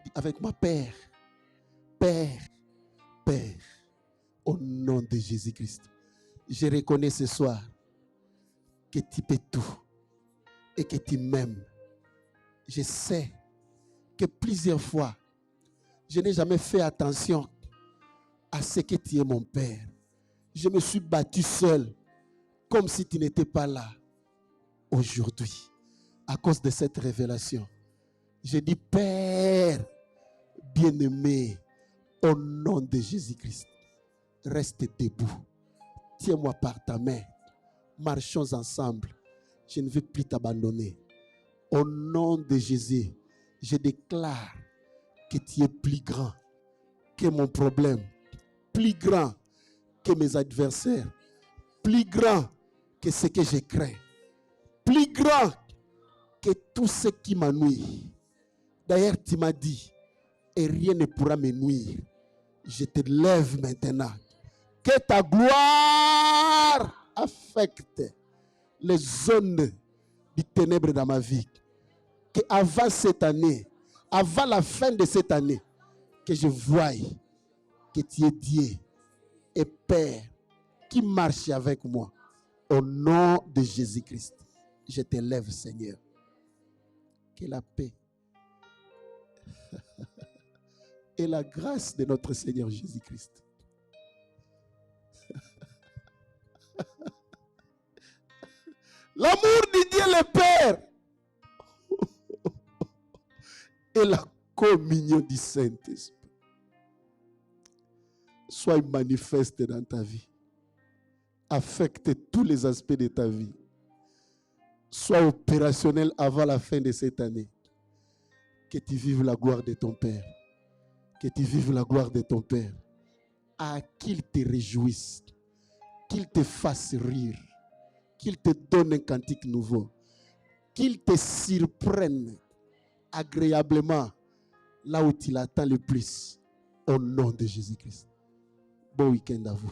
Dis avec moi, Père. Père. Père. Au nom de Jésus-Christ. Je reconnais ce soir que tu peux tout et que tu m'aimes. Je sais que plusieurs fois, je n'ai jamais fait attention à ce que tu es mon Père. Je me suis battu seul, comme si tu n'étais pas là. Aujourd'hui, à cause de cette révélation, je dis, Père bien-aimé, au nom de Jésus-Christ, reste debout. Tiens-moi par ta main. Marchons ensemble. Je ne veux plus t'abandonner. Au nom de Jésus, je déclare que tu es plus grand que mon problème, plus grand que mes adversaires, plus grand que ce que je crains, plus grand que tout ce qui m'ennuie. D'ailleurs, tu m'as dit, et rien ne pourra me nuire. Je te lève maintenant. Que ta gloire affecte les zones du ténèbre dans ma vie. Que avant cette année, avant la fin de cette année, que je voie que tu es Dieu et Père qui marche avec moi. Au nom de Jésus-Christ, je te lève, Seigneur. Que la paix et la grâce de notre Seigneur Jésus-Christ l'amour de Dieu le Père et la communion du Saint-Esprit soit manifeste dans ta vie, affecte tous les aspects de ta vie, soit opérationnel avant la fin de cette année. Que tu vives la gloire de ton Père. Que tu vives la gloire de ton Père. À qu'il te réjouisse, qu'il te fasse rire, qu'il te donne un cantique nouveau, qu'il te surprenne agréablement là où tu l'attends le plus. Au nom de Jésus-Christ. Bon week-end à vous.